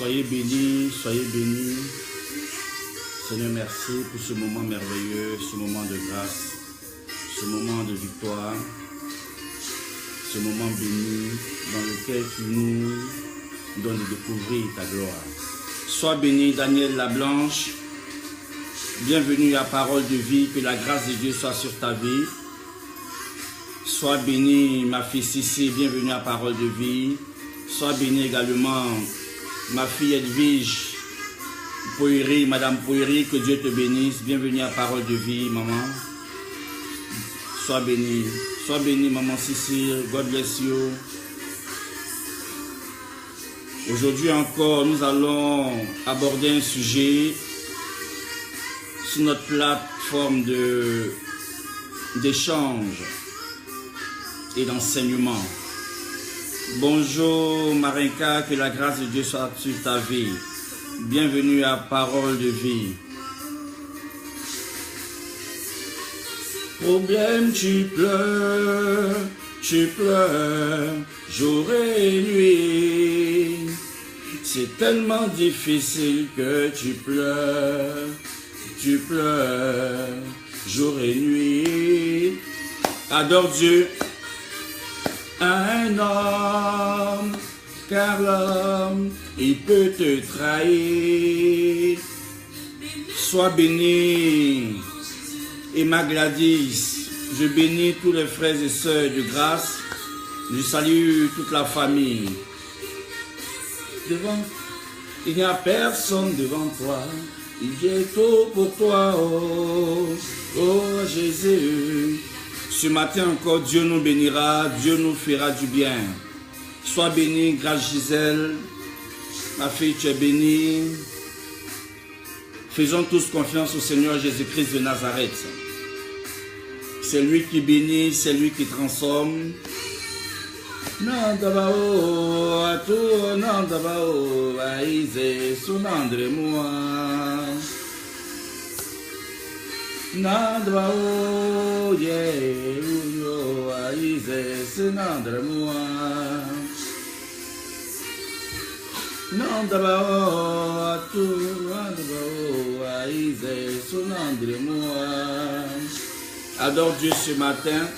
Soyez bénis, soyez bénis. Seigneur, merci pour ce moment merveilleux, ce moment de grâce, ce moment de victoire, ce moment béni dans lequel tu nous donnes de découvrir ta gloire. Sois béni, Daniel Lablanche. Bienvenue à Parole de vie, que la grâce de Dieu soit sur ta vie. Sois béni, ma fille Sissi, bienvenue à Parole de vie. Sois béni également, ma fille Edwige Poiri, Madame Poiri, que Dieu te bénisse. Bienvenue à Parole de vie, maman. Sois béni. Sois béni, maman Sissi. God bless you. Aujourd'hui encore, nous allons aborder un sujet sur notre plateforme d'échange et d'enseignement. Bonjour Marinka, que la grâce de Dieu soit sur ta vie. Bienvenue à Parole de vie. Problème, tu pleures, jour et nuit. C'est tellement difficile que tu pleures, jour et nuit. Adore Dieu, un homme, car l'homme, il peut te trahir. Sois béni, Emma Gladys. Je bénis tous les frères et sœurs de grâce. Je salue toute la famille. Devant, il n'y a personne devant toi. Il est tout pour toi, oh Jésus. Ce matin encore, Dieu nous bénira, Dieu nous fera du bien. Sois béni, grâce Gisèle. Ma fille, tu es bénie. Faisons tous confiance au Seigneur Jésus-Christ de Nazareth. C'est lui qui bénit, c'est lui qui transforme. Nandabao, atu nandabao, aïze, sunandre moi. Nandabao, yeah, uyo, aïze, sunandre moi. Nandabao, atu nandabao, aïze, sunandre moi. Adore Dieu ce matin.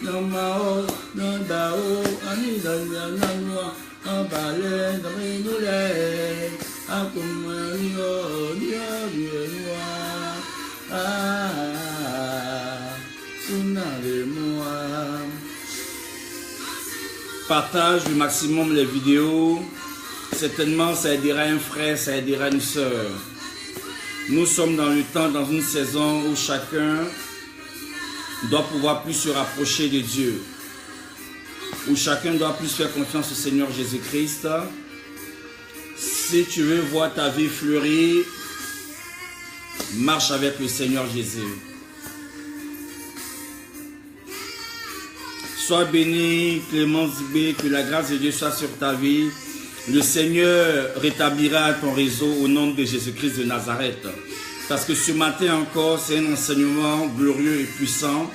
Namao, Nandao, Anida, Nanua, Ambale, Naminule, Akumayo, Diabienua, Sunare-moi. Partage le maximum les vidéos. Certainement, ça aidera un frère, ça aidera une sœur. Nous sommes dans le temps, dans une saison où chacun doit pouvoir plus se rapprocher de Dieu, où chacun doit plus faire confiance au Seigneur Jésus-Christ. Si tu veux voir ta vie fleurir, marche avec le Seigneur Jésus. Sois béni, Clémence B, que la grâce de Dieu soit sur ta vie. Le Seigneur rétablira ton réseau au nom de Jésus-Christ de Nazareth. Parce que ce matin encore, c'est un enseignement glorieux et puissant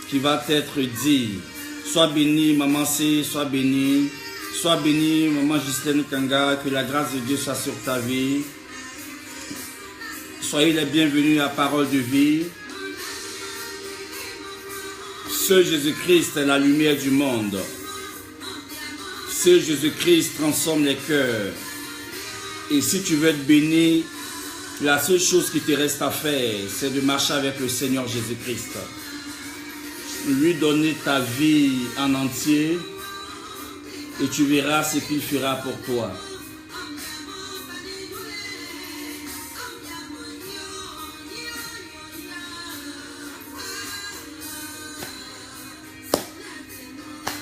qui va être dit. Sois béni, maman C, sois béni. Sois béni, maman Justine Kanga, que la grâce de Dieu soit sur ta vie. Soyez les bienvenus à Parole de vie. Seul Jésus-Christ est la lumière du monde. Seul Jésus-Christ transforme les cœurs. Et si tu veux être béni, la seule chose qui te reste à faire, c'est de marcher avec le Seigneur Jésus-Christ. Lui donner ta vie en entier et tu verras ce qu'il fera pour toi.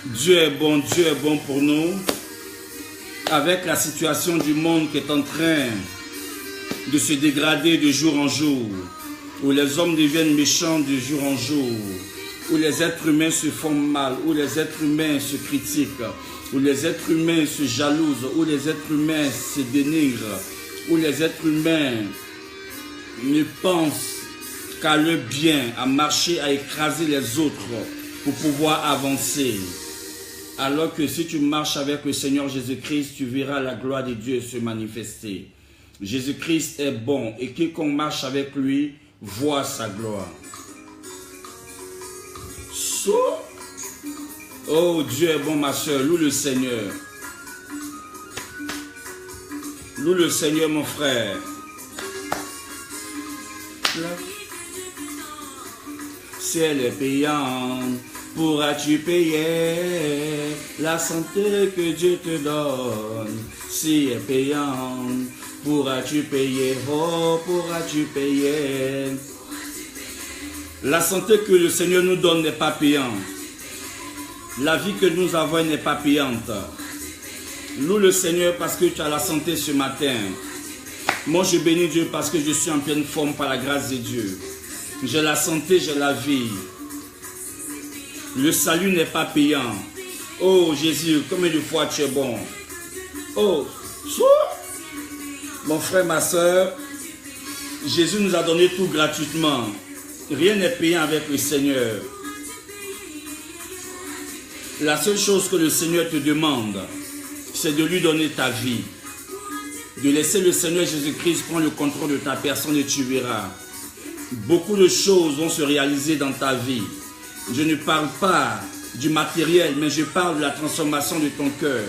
Dieu est bon pour nous. Avec la situation du monde qui est en train de se dégrader de jour en jour, où les hommes deviennent méchants de jour en jour, où les êtres humains se font mal, où les êtres humains se critiquent, où les êtres humains se jalousent, où les êtres humains se dénigrent, où les êtres humains ne pensent qu'à leur bien, à marcher, à écraser les autres pour pouvoir avancer. Alors que si tu marches avec le Seigneur Jésus-Christ, tu verras la gloire de Dieu se manifester. Jésus-Christ est bon et quiconque marche avec lui voit sa gloire. Oh, Dieu est bon, ma soeur. Loue le Seigneur. Loue le Seigneur, mon frère. Si elle est payante, pourras-tu payer la santé que Dieu te donne? Si elle est payante, pourras-tu payer? Oh, pourras-tu payer? La santé que le Seigneur nous donne n'est pas payante. La vie que nous avons n'est pas payante. Loue le Seigneur parce que tu as la santé ce matin. Moi, je bénis Dieu parce que je suis en pleine forme par la grâce de Dieu. J'ai la santé, j'ai la vie. Le salut n'est pas payant. Oh Jésus, combien de fois tu es bon. Oh, mon frère, ma soeur, Jésus nous a donné tout gratuitement. Rien n'est payant avec le Seigneur. La seule chose que le Seigneur te demande, c'est de lui donner ta vie. De laisser le Seigneur Jésus-Christ prendre le contrôle de ta personne et tu verras. Beaucoup de choses vont se réaliser dans ta vie. Je ne parle pas du matériel, mais je parle de la transformation de ton cœur,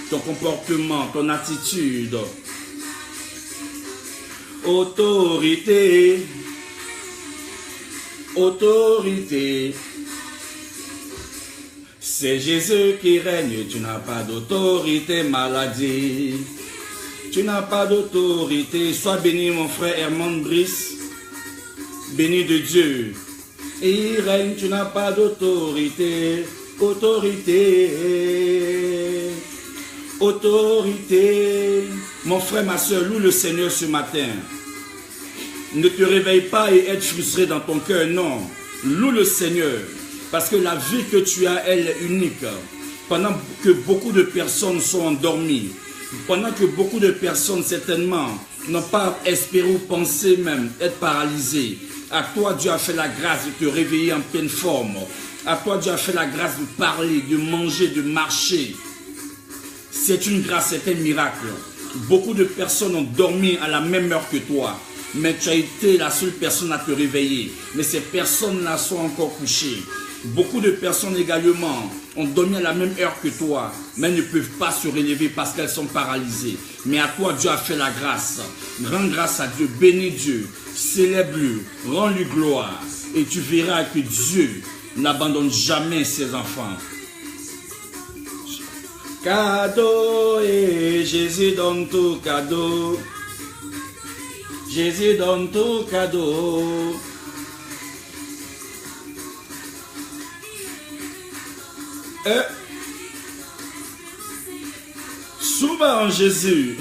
ton comportement, ton attitude. Autorité, autorité. C'est Jésus qui règne, tu n'as pas d'autorité, maladie. Tu n'as pas d'autorité. Sois béni, mon frère Herman Brice. Béni de Dieu. Et il règne, tu n'as pas d'autorité. Autorité. Autorité. Mon frère, ma soeur, loue le Seigneur ce matin. Ne te réveille pas et être frustré dans ton cœur, non. Loue le Seigneur. Parce que la vie que tu as, elle est unique. Pendant que beaucoup de personnes sont endormies, pendant que beaucoup de personnes certainement n'ont pas espéré ou pensé même être paralysées, à toi Dieu a fait la grâce de te réveiller en pleine forme. À toi Dieu a fait la grâce de parler, de manger, de marcher. C'est une grâce, c'est un miracle. Beaucoup de personnes ont dormi à la même heure que toi. Mais tu as été la seule personne à te réveiller. Mais ces personnes-là sont encore couchées. Beaucoup de personnes également ont dormi à la même heure que toi, mais ne peuvent pas se relever parce qu'elles sont paralysées. Mais à toi, Dieu a fait la grâce. Rends grâce à Dieu, bénis Dieu, célèbre-le, rends-lui gloire. Et tu verras que Dieu n'abandonne jamais ses enfants. Cadeau, et Jésus donne tout cadeau. Jésus donne tout cadeau. Souvent en Jésus.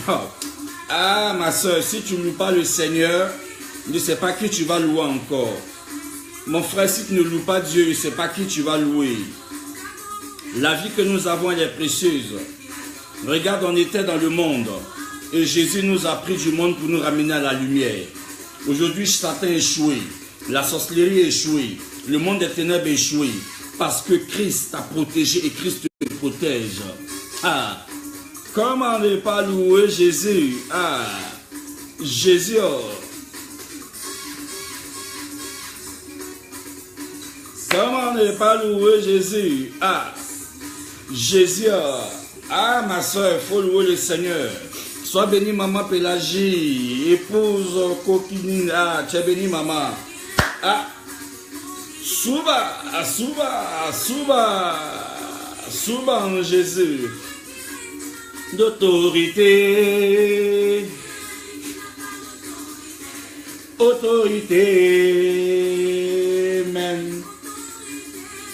Ah ma soeur, si tu ne loues pas le Seigneur, ne sais pas qui tu vas louer encore. Mon frère, si tu ne loues pas Dieu, ne sais pas qui tu vas louer. La vie que nous avons, elle est précieuse. Regarde, on était dans le monde. Et Jésus nous a pris du monde pour nous ramener à la lumière. Aujourd'hui, Satan est échoué. La sorcellerie est échouée. Le monde des ténèbres est échoué. Parce que Christ t'a protégé et Christ te protège. Ah, comment ne pas louer Jésus? Ah, Jésus. Comment ne pas louer Jésus? Ah, Jésus. Ah, ma soeur, il faut louer le Seigneur. Sois béni, maman Pélagie, épouse coquine. Ah, tu es béni, maman. Ah, Souba, Souba, Souba, Souba en Jésus. D'autorité, autorité même,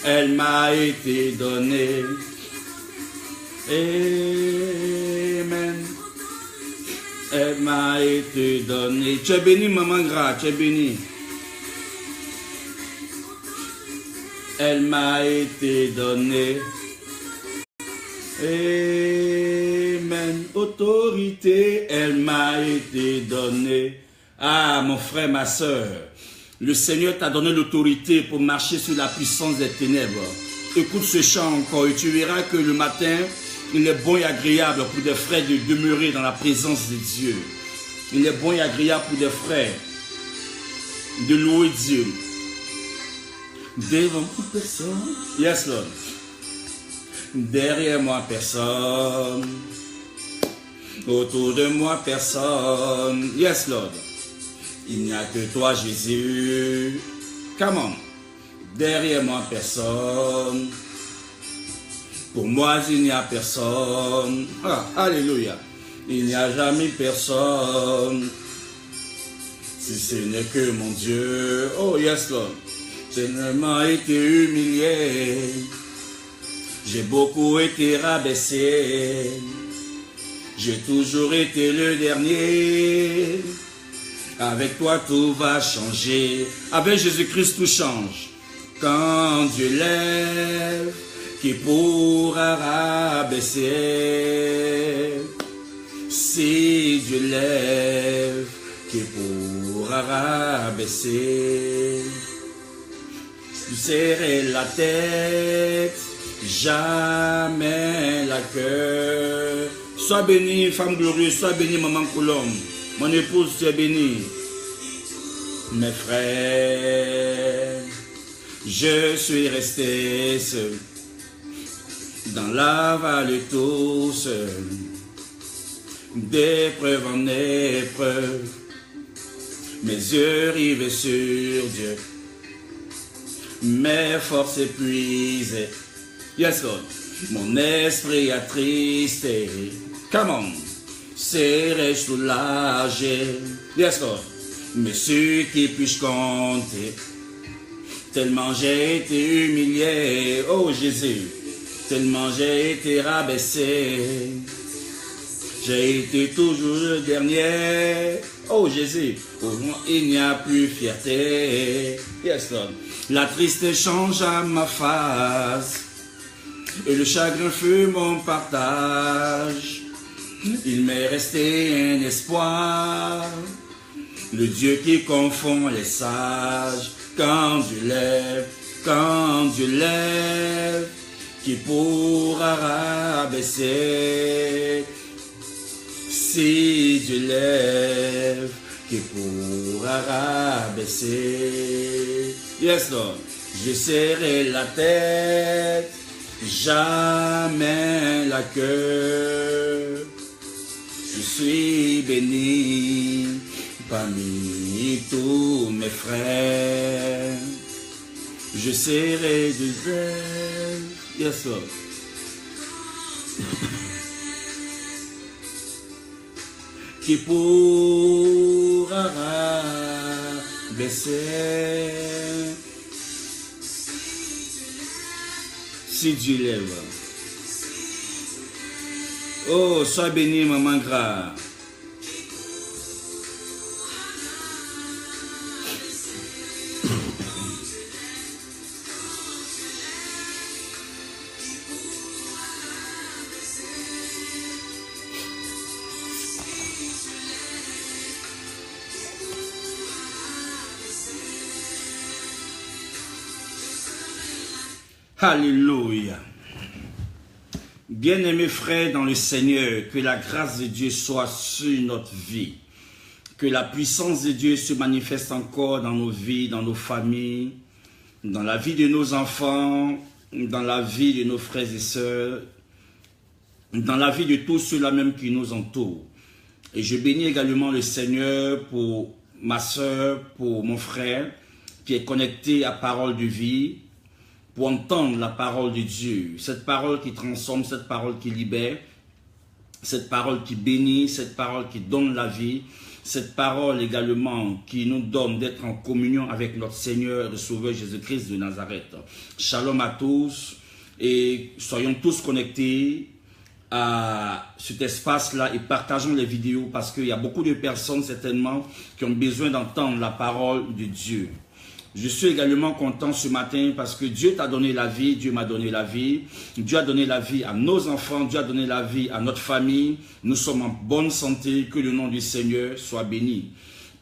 elle m'a été donnée. Amen. Elle m'a été donnée. Tu es béni, maman Gras, tu es béni. Elle m'a été donnée. Amen. Autorité, elle m'a été donnée. Ah, mon frère, ma soeur, le Seigneur t'a donné l'autorité pour marcher sur la puissance des ténèbres. Écoute ce chant encore et tu verras que le matin, il est bon et agréable pour des frères de demeurer dans la présence de Dieu. Il est bon et agréable pour des frères de louer Dieu. Devant personne. Yes, Lord. Derrière moi, personne. Autour de moi, personne. Yes, Lord. Il n'y a que toi, Jésus. Come on. Derrière moi, personne. Pour moi, il n'y a personne. Ah, alléluia. Il n'y a jamais personne. Si ce n'est que mon Dieu. Oh, yes, Lord. J'ai tellement été humilié. J'ai beaucoup été rabaissé. J'ai toujours été le dernier. Avec toi, tout va changer. Avec Jésus-Christ, tout change. Quand Dieu lève, qui pourra rabaisser? Si Dieu lève, qui pourra rabaisser? Tu serrer la tête, jamais la queue. Sois bénie, femme glorieuse, sois bénie, maman Coulombe. Mon épouse, tu es bénie. Mes frères, je suis resté seul, dans la vallée tout seul, d'épreuve en épreuve, mes yeux rivés sur Dieu, mes forces épuisées. Yes, Lord. Mon esprit attristé. Come on. Serais-je soulagé? Yes, Lord. Mais sur qui puis-je compter? Tellement j'ai été humilié. Oh, Jésus. Tellement j'ai été rabaissé. J'ai été toujours le dernier. Oh, Jésus. Au moins, il n'y a plus fierté. Yes, Lord. La tristesse change à ma face. Et le chagrin fut mon partage. Il m'est resté un espoir, le Dieu qui confond les sages. Quand Dieu lève, qui pourra rabaisser? Si Dieu lève, qui pourra rabaisser? Yes, Lord. Je serrai la tête, jamais la queue. Je suis béni parmi tous mes frères. Je serai de zèle. Yes, Lord. Qui pourra baisser? Si Dieu lève. Oh, sois béni, maman Gras. Alléluia. Bien-aimés frères dans le Seigneur, que la grâce de Dieu soit sur notre vie. Que la puissance de Dieu se manifeste encore dans nos vies, dans nos familles, dans la vie de nos enfants, dans la vie de nos frères et sœurs, dans la vie de tous ceux-là même qui nous entourent. Et je bénis également le Seigneur pour ma sœur, pour mon frère, qui est connecté à Parole de Vie, pour entendre la parole de Dieu, cette parole qui transforme, cette parole qui libère, cette parole qui bénit, cette parole qui donne la vie, cette parole également qui nous donne d'être en communion avec notre Seigneur et Sauveur Jésus-Christ de Nazareth. Shalom à tous et soyons tous connectés à cet espace-là et partageons les vidéos parce qu'il y a beaucoup de personnes certainement qui ont besoin d'entendre la parole de Dieu. Je suis également content ce matin parce que Dieu t'a donné la vie, Dieu m'a donné la vie. Dieu a donné la vie à nos enfants, Dieu a donné la vie à notre famille. Nous sommes en bonne santé, que le nom du Seigneur soit béni.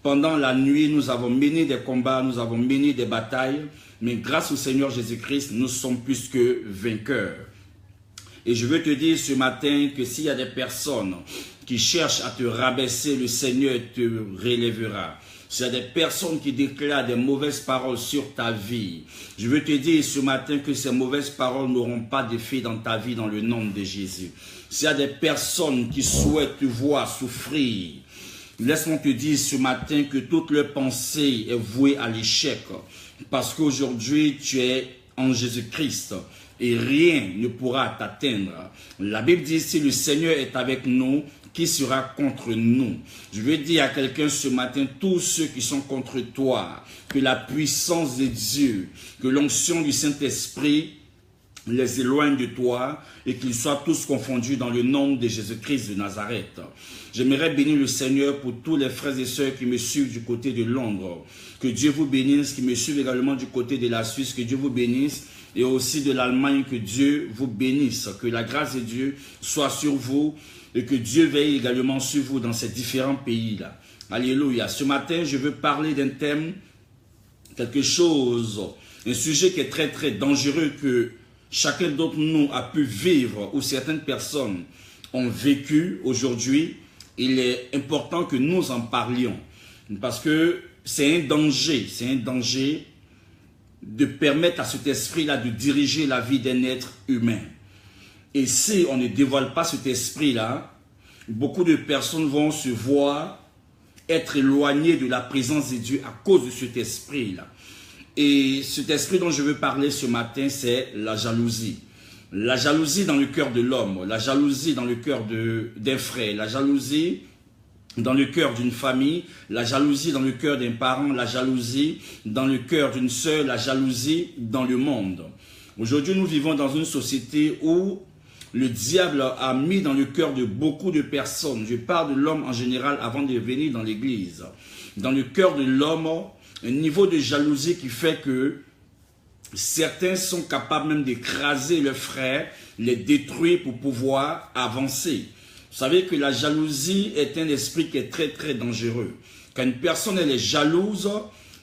Pendant la nuit, nous avons mené des combats, nous avons mené des batailles, mais grâce au Seigneur Jésus-Christ, nous sommes plus que vainqueurs. Et je veux te dire ce matin que s'il y a des personnes qui cherchent à te rabaisser, le Seigneur te relèvera. S'il y a des personnes qui déclarent des mauvaises paroles sur ta vie, je veux te dire ce matin que ces mauvaises paroles n'auront pas d'effet dans ta vie dans le nom de Jésus. S'il y a des personnes qui souhaitent te voir souffrir, laisse-moi te dire ce matin que toute leur pensée est vouée à l'échec. Parce qu'aujourd'hui, tu es en Jésus-Christ et rien ne pourra t'atteindre. La Bible dit, si le Seigneur est avec nous, qui sera contre nous? Je veux dire à quelqu'un ce matin, tous ceux qui sont contre toi, que la puissance de Dieu, que l'onction du Saint-Esprit les éloigne de toi et qu'ils soient tous confondus dans le nom de Jésus-Christ de Nazareth. J'aimerais bénir le Seigneur pour tous les frères et sœurs qui me suivent du côté de Londres. Que Dieu vous bénisse, qui me suivent également du côté de la Suisse, que Dieu vous bénisse, et aussi de l'Allemagne, que Dieu vous bénisse. Que la grâce de Dieu soit sur vous et que Dieu veille également sur vous dans ces différents pays-là. Alléluia. Ce matin, je veux parler d'un thème, quelque chose, un sujet qui est très très dangereux que chacun d'entre nous a pu vivre ou certaines personnes ont vécu aujourd'hui. Il est important que nous en parlions parce que c'est un danger de permettre à cet esprit-là de diriger la vie d'un être humain. Et si on ne dévoile pas cet esprit-là, beaucoup de personnes vont se voir être éloignées de la présence de Dieu à cause de cet esprit-là. Et cet esprit dont je veux parler ce matin, c'est la jalousie. La jalousie dans le cœur de l'homme, la jalousie dans le cœur d'un frère, la jalousie dans le cœur d'une famille, la jalousie dans le cœur d'un parent, la jalousie dans le cœur d'une sœur, la jalousie dans le monde. Aujourd'hui, nous vivons dans une société où le diable a mis dans le cœur de beaucoup de personnes, je parle de l'homme en général avant de venir dans l'église, dans le cœur de l'homme, un niveau de jalousie qui fait que certains sont capables même d'écraser leurs frères, les détruire pour pouvoir avancer. Vous savez que la jalousie est un esprit qui est très très dangereux. Quand une personne elle est jalouse,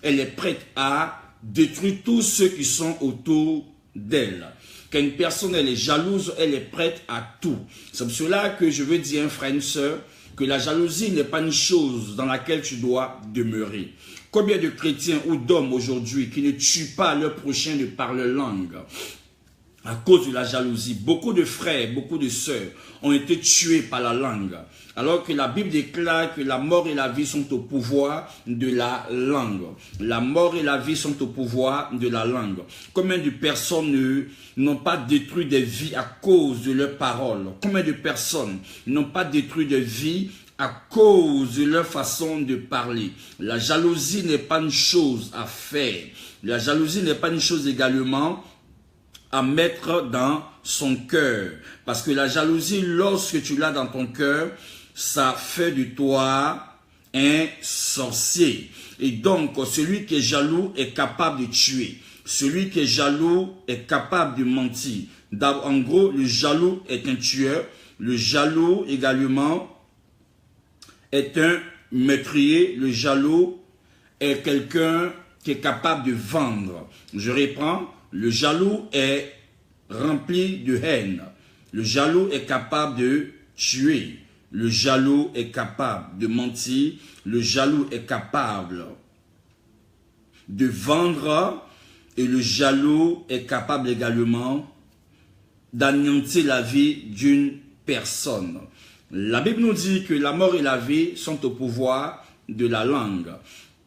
elle est prête à détruire tous ceux qui sont autour d'elle. Quand une personne elle est jalouse, elle est prête à tout. C'est pour cela que je veux dire, un frère, une soeur, que la jalousie n'est pas une chose dans laquelle tu dois demeurer. Combien de chrétiens ou d'hommes aujourd'hui qui ne tuent pas leur prochain de par leur langue à cause de la jalousie? Beaucoup de frères, beaucoup de sœurs ont été tués par la langue. Alors que la Bible déclare que la mort et la vie sont au pouvoir de la langue. La mort et la vie sont au pouvoir de la langue. Combien de personnes n'ont pas détruit des vies à cause de leurs paroles? Combien de personnes n'ont pas détruit des vies à cause de leur façon de parler? La jalousie n'est pas une chose à faire. La jalousie n'est pas une chose également à mettre dans son cœur. Parce que la jalousie, lorsque tu l'as dans ton cœur, ça fait de toi un sorcier. Et donc, celui qui est jaloux est capable de tuer. Celui qui est jaloux est capable de mentir. En gros, le jaloux est un tueur. Le jaloux également est un meurtrier. Le jaloux est quelqu'un qui est capable de vendre. Je reprends. Le jaloux est rempli de haine. Le jaloux est capable de tuer. Le jaloux est capable de mentir. Le jaloux est capable de vendre. Et le jaloux est capable également d'anéantir la vie d'une personne. La Bible nous dit que la mort et la vie sont au pouvoir de la langue.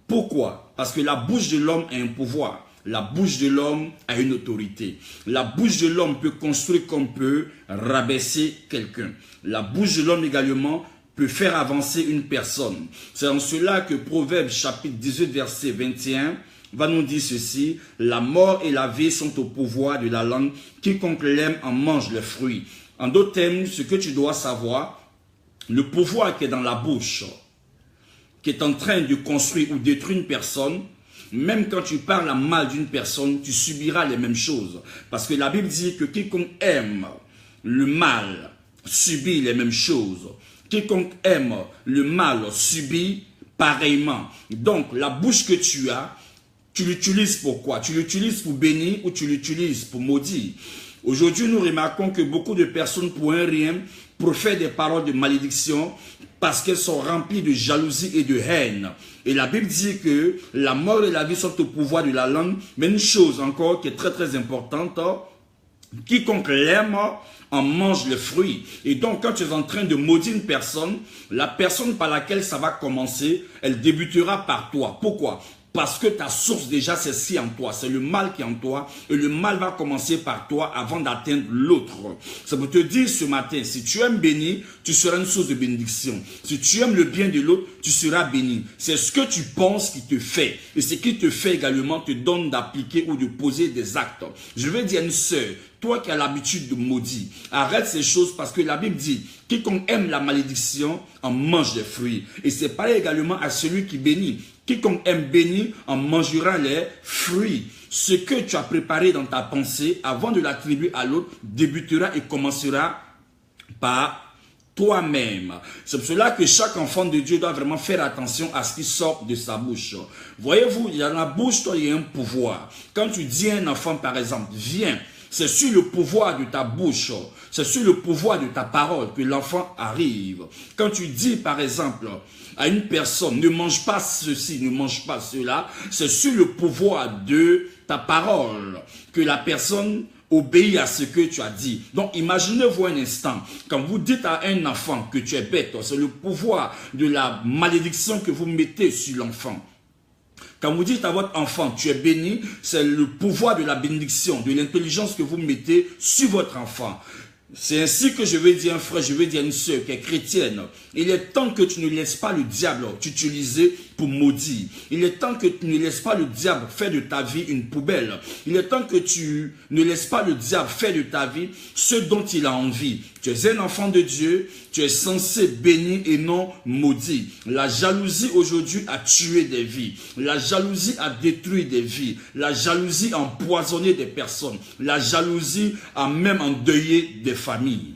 Pourquoi? Parce que la bouche de l'homme a un pouvoir. La bouche de l'homme a une autorité. La bouche de l'homme peut construire comme peut rabaisser quelqu'un. La bouche de l'homme également peut faire avancer une personne. C'est en cela que Proverbe chapitre 18 verset 21 va nous dire ceci: la mort et la vie sont au pouvoir de la langue. Quiconque l'aime en mange les fruits. En d'autres termes, ce que tu dois savoir, le pouvoir qui est dans la bouche, qui est en train de construire ou détruire une personne, même quand tu parles à mal d'une personne, tu subiras les mêmes choses. Parce que la Bible dit que quiconque aime le mal subit les mêmes choses. Quiconque aime le mal subit pareillement. Donc, la bouche que tu as, tu l'utilises pour quoi? Tu l'utilises pour bénir ou tu l'utilises pour maudire? Aujourd'hui, nous remarquons que beaucoup de personnes, pour un rien, profèrent des paroles de malédiction parce qu'elles sont remplies de jalousie et de haine. Et la Bible dit que la mort et la vie sont au pouvoir de la langue. Mais une chose encore qui est très très importante, quiconque l'aime en mange le fruit. Et donc, quand tu es en train de maudire une personne, la personne par laquelle ça va commencer, elle débutera par toi. Pourquoi? Parce que ta source déjà, c'est ce qui est en toi. C'est le mal qui est en toi. Et le mal va commencer par toi avant d'atteindre l'autre. Ça veut te dire ce matin, si tu aimes bénir, tu seras une source de bénédiction. Si tu aimes le bien de l'autre, tu seras béni. C'est ce que tu penses qui te fait. Et ce qui te fait également te donne d'appliquer ou de poser des actes. Je vais dire à une sœur, toi qui as l'habitude de maudire, arrête ces choses parce que la Bible dit, quiconque aime la malédiction en mange des fruits. Et c'est pareil également à celui qui bénit. Quiconque aime bénir en mangera les fruits. Ce que tu as préparé dans ta pensée avant de l'attribuer à l'autre débutera et commencera par toi-même. C'est pour cela que chaque enfant de Dieu doit vraiment faire attention à ce qui sort de sa bouche. Voyez-vous, dans la bouche, toi, il y a un pouvoir. Quand tu dis à un enfant, par exemple, viens, c'est sur le pouvoir de ta bouche, c'est sur le pouvoir de ta parole que l'enfant arrive. Quand tu dis, par exemple, à une personne, ne mange pas ceci, ne mange pas cela, c'est sur le pouvoir de ta parole que la personne obéit à ce que tu as dit. Donc, imaginez-vous un instant, quand vous dites à un enfant que tu es bête, c'est le pouvoir de la malédiction que vous mettez sur l'enfant. Quand vous dites à votre enfant, tu es béni, c'est le pouvoir de la bénédiction, de l'intelligence que vous mettez sur votre enfant. C'est ainsi que je vais dire un frère, je vais dire une sœur qui est chrétienne. Il est temps que tu ne laisses pas le diable t'utiliser pour maudire. Il est temps que tu ne laisses pas le diable faire de ta vie une poubelle. Il est temps que tu ne laisses pas le diable faire de ta vie ce dont il a envie. Tu es un enfant de Dieu, tu es censé bénir et non maudire. La jalousie aujourd'hui a tué des vies. La jalousie a détruit des vies. La jalousie a empoisonné des personnes. La jalousie a même endeuillé des familles.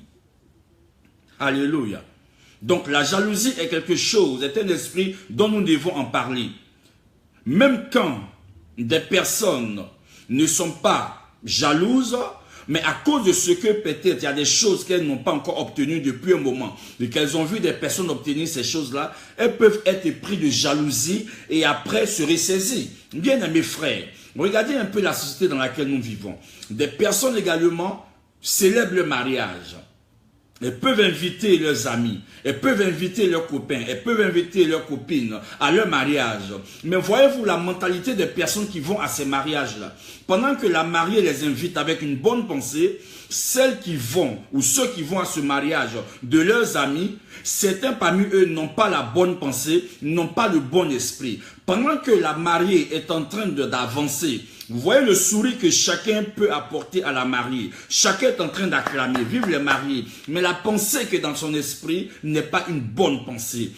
Alléluia. Donc la jalousie est quelque chose, est un esprit dont nous devons en parler. Même quand des personnes ne sont pas jalouses, mais à cause de ce que peut-être il y a des choses qu'elles n'ont pas encore obtenues depuis un moment, et qu'elles ont vu des personnes obtenir ces choses-là, elles peuvent être prises de jalousie et après se ressaisir. Bien aimés frères, regardez un peu la société dans laquelle nous vivons. Des personnes également célèbrent le mariage. Elles peuvent inviter leurs amis, elles peuvent inviter leurs copains, elles peuvent inviter leurs copines à leur mariage. Mais voyez-vous la mentalité des personnes qui vont à ces mariages-là. Pendant que la mariée les invite avec une bonne pensée, celles qui vont ou ceux qui vont à ce mariage de leurs amis, certains parmi eux n'ont pas la bonne pensée, n'ont pas le bon esprit. Pendant que la mariée est en train d'avancer, vous voyez le sourire que chacun peut apporter à la mariée. Chacun est en train d'acclamer, vive les mariés. Mais la pensée qui est dans son esprit n'est pas une bonne pensée.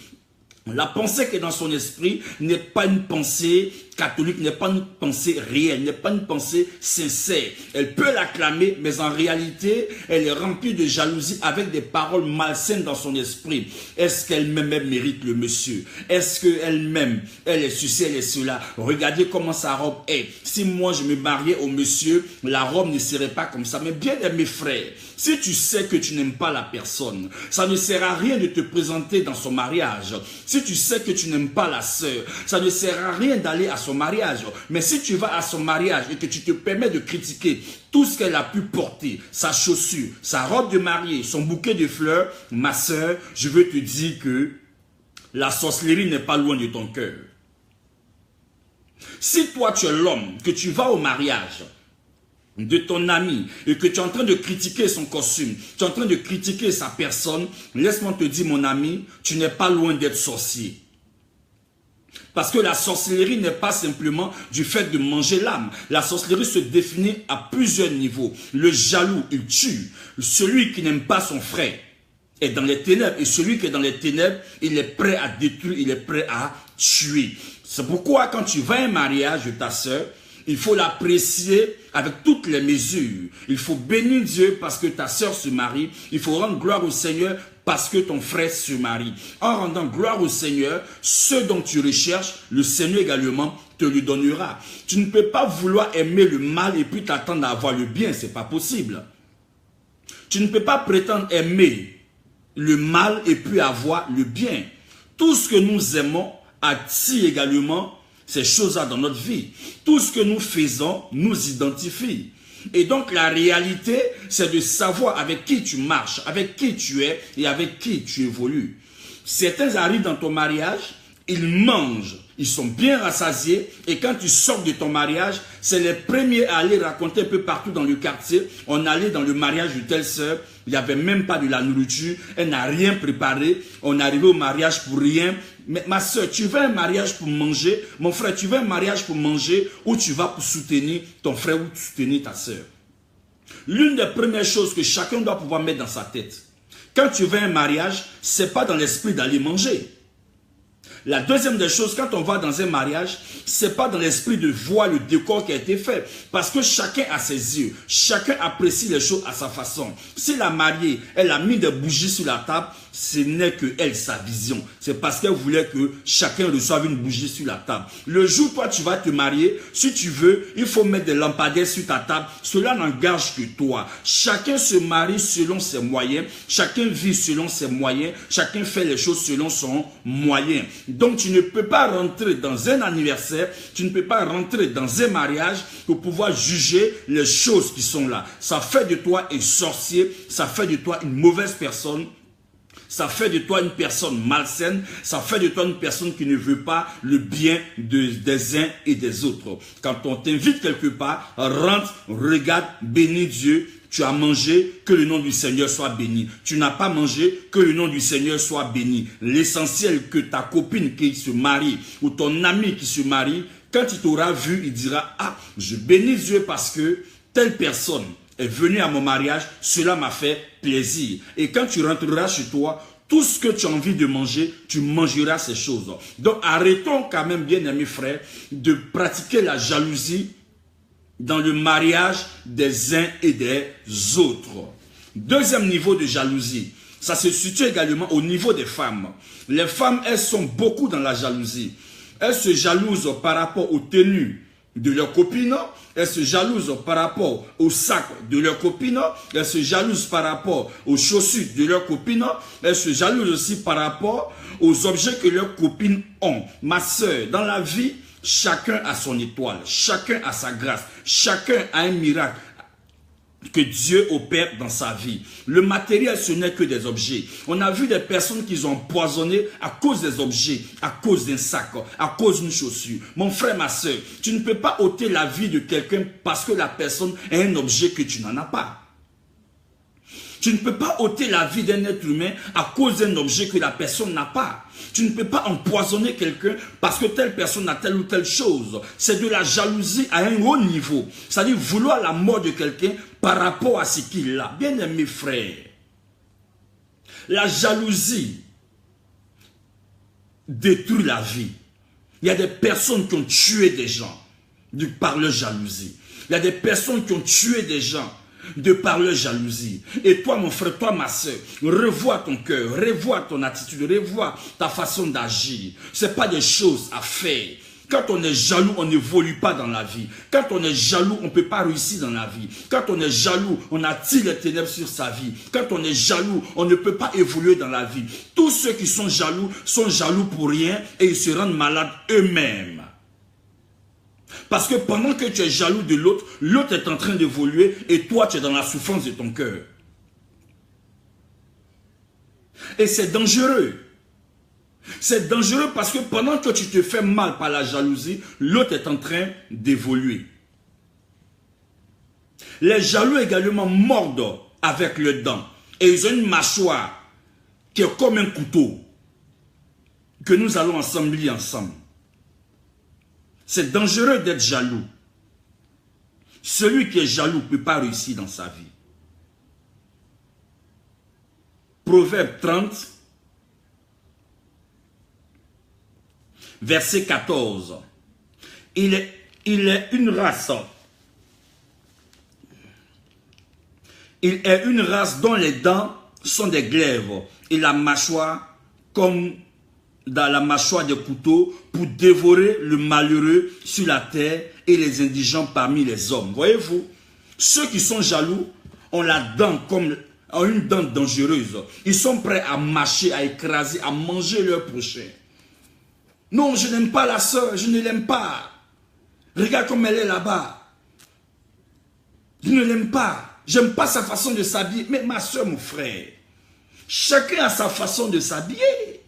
La pensée qui est dans son esprit n'est pas une pensée catholique, n'est pas une pensée réelle, n'est pas une pensée sincère. Elle peut l'acclamer, mais en réalité, elle est remplie de jalousie avec des paroles malsaines dans son esprit. Est-ce qu'elle-même mérite le monsieur? Est-ce qu'elle-même, elle est ceci, elle est cela? Regardez comment sa robe est. Si moi je me mariais au monsieur, la robe ne serait pas comme ça. Mais bien aimés frères, si tu sais que tu n'aimes pas la personne, ça ne sert à rien de te présenter dans son mariage. Si tu sais que tu n'aimes pas la sœur, ça ne sert à rien d'aller à son mariage. Mais si tu vas à son mariage et que tu te permets de critiquer tout ce qu'elle a pu porter, sa chaussure, sa robe de mariée, son bouquet de fleurs, ma sœur, je veux te dire que la sorcellerie n'est pas loin de ton cœur. Si toi tu es l'homme, que tu vas au mariage de ton ami et que tu es en train de critiquer son costume, tu es en train de critiquer sa personne, laisse-moi te dire mon ami, tu n'es pas loin d'être sorcier. Parce que la sorcellerie n'est pas simplement du fait de manger l'âme. La sorcellerie se définit à plusieurs niveaux. Le jaloux, il tue. Celui qui n'aime pas son frère est dans les ténèbres. Et celui qui est dans les ténèbres, il est prêt à détruire, il est prêt à tuer. C'est pourquoi quand tu vas à un mariage de ta sœur, il faut l'apprécier avec toutes les mesures. Il faut bénir Dieu parce que ta sœur se marie. Il faut rendre gloire au Seigneur parce que ton frère se marie. En rendant gloire au Seigneur, ce dont tu recherches, le Seigneur également te le donnera. Tu ne peux pas vouloir aimer le mal et puis t'attendre à avoir le bien, c'est pas possible. Tu ne peux pas prétendre aimer le mal et puis avoir le bien. Tout ce que nous aimons attire également ces choses-là dans notre vie. Tout ce que nous faisons nous identifie. Et donc la réalité, c'est de savoir avec qui tu marches, avec qui tu es et avec qui tu évolues. Certains arrivent dans ton mariage, ils mangent, ils sont bien rassasiés et quand tu sors de ton mariage, c'est les premiers à aller raconter un peu partout dans le quartier. On allait dans le mariage de telle sœur, il n'y avait même pas de la nourriture, elle n'a rien préparé, on est arrivé au mariage pour rien. Mais ma soeur, tu veux un mariage pour manger? Mon frère, tu veux un mariage pour manger ou tu vas pour soutenir ton frère ou soutenir ta soeur? L'une des premières choses que chacun doit pouvoir mettre dans sa tête, quand tu veux un mariage, ce n'est pas dans l'esprit d'aller manger. La deuxième des choses, quand on va dans un mariage, c'est pas dans l'esprit de voir le décor qui a été fait. Parce que chacun a ses yeux. Chacun apprécie les choses à sa façon. Si la mariée, elle a mis des bougies sur la table, ce n'est que elle, sa vision. C'est parce qu'elle voulait que chacun reçoive une bougie sur la table. Le jour où toi tu vas te marier, si tu veux, il faut mettre des lampadaires sur ta table. Cela n'engage que toi. Chacun se marie selon ses moyens. Chacun vit selon ses moyens. Chacun fait les choses selon son moyen. Donc tu ne peux pas rentrer dans un anniversaire, tu ne peux pas rentrer dans un mariage pour pouvoir juger les choses qui sont là. Ça fait de toi un sorcier, ça fait de toi une mauvaise personne. Ça fait de toi une personne malsaine, ça fait de toi une personne qui ne veut pas le bien des uns et des autres. Quand on t'invite quelque part, rentre, regarde, bénis Dieu. Tu as mangé, que le nom du Seigneur soit béni. Tu n'as pas mangé, que le nom du Seigneur soit béni. L'essentiel que ta copine qui se marie ou ton ami qui se marie, quand il t'aura vu, il dira, ah, je bénis Dieu parce que telle personne est venue à mon mariage, cela m'a fait plaisir. Et quand tu rentreras chez toi, tout ce que tu as envie de manger, tu mangeras ces choses. Donc arrêtons quand même, bien amis frères, de pratiquer la jalousie dans le mariage des uns et des autres. Deuxième niveau de jalousie, ça se situe également au niveau des femmes. Les femmes, elles sont beaucoup dans la jalousie. Elles se jalousent par rapport aux tenues de leurs copines, elles se jalousent par rapport au sac de leurs copines, elles se jalousent par rapport aux chaussures de leurs copines, elles se jalousent aussi par rapport aux objets que leurs copines ont. Ma soeur, dans la vie, chacun a son étoile, chacun a sa grâce, chacun a un miracle que Dieu opère dans sa vie. Le matériel, ce n'est que des objets. On a vu des personnes qui ont empoisonné à cause des objets, à cause d'un sac, à cause d'une chaussure. Mon frère, ma soeur, tu ne peux pas ôter la vie de quelqu'un parce que la personne est un objet que tu n'en as pas. Tu ne peux pas ôter la vie d'un être humain à cause d'un objet que la personne n'a pas. Tu ne peux pas empoisonner quelqu'un parce que telle personne a telle ou telle chose. C'est de la jalousie à un haut niveau. C'est-à-dire vouloir la mort de quelqu'un par rapport à ce qu'il a. Bien aimé frère, la jalousie détruit la vie. Il y a des personnes qui ont tué des gens par leur jalousie. Il y a des personnes qui ont tué des gens de par leur jalousie. Et toi, mon frère, toi, ma soeur, revois ton cœur, revois ton attitude, revois ta façon d'agir. Ce n'est pas des choses à faire. Quand on est jaloux, on n'évolue pas dans la vie. Quand on est jaloux, on ne peut pas réussir dans la vie. Quand on est jaloux, on attire les ténèbres sur sa vie. Quand on est jaloux, on ne peut pas évoluer dans la vie. Tous ceux qui sont jaloux pour rien et ils se rendent malades eux-mêmes. Parce que pendant que tu es jaloux de l'autre, l'autre est en train d'évoluer et toi, tu es dans la souffrance de ton cœur. Et c'est dangereux. C'est dangereux parce que pendant que tu te fais mal par la jalousie, l'autre est en train d'évoluer. Les jaloux également mordent avec leurs dents. Et ils ont une mâchoire qui est comme un couteau que nous allons assembler ensemble. C'est dangereux d'être jaloux. Celui qui est jaloux ne peut pas réussir dans sa vie. Proverbe 30, verset 14. Il est une race. Il est une race dont les dents sont des glaives et la mâchoire comme dans la mâchoire des couteaux pour dévorer le malheureux sur la terre et les indigents parmi les hommes. Voyez-vous, ceux qui sont jaloux ont la dent comme une dent dangereuse. Ils sont prêts à mâcher, à écraser, à manger leur prochain. Non, je n'aime pas la sœur, je ne l'aime pas. Regarde comme elle est là-bas. Je ne l'aime pas. J'aime pas sa façon de s'habiller. Mais ma soeur, mon frère, chacun a sa façon de s'habiller.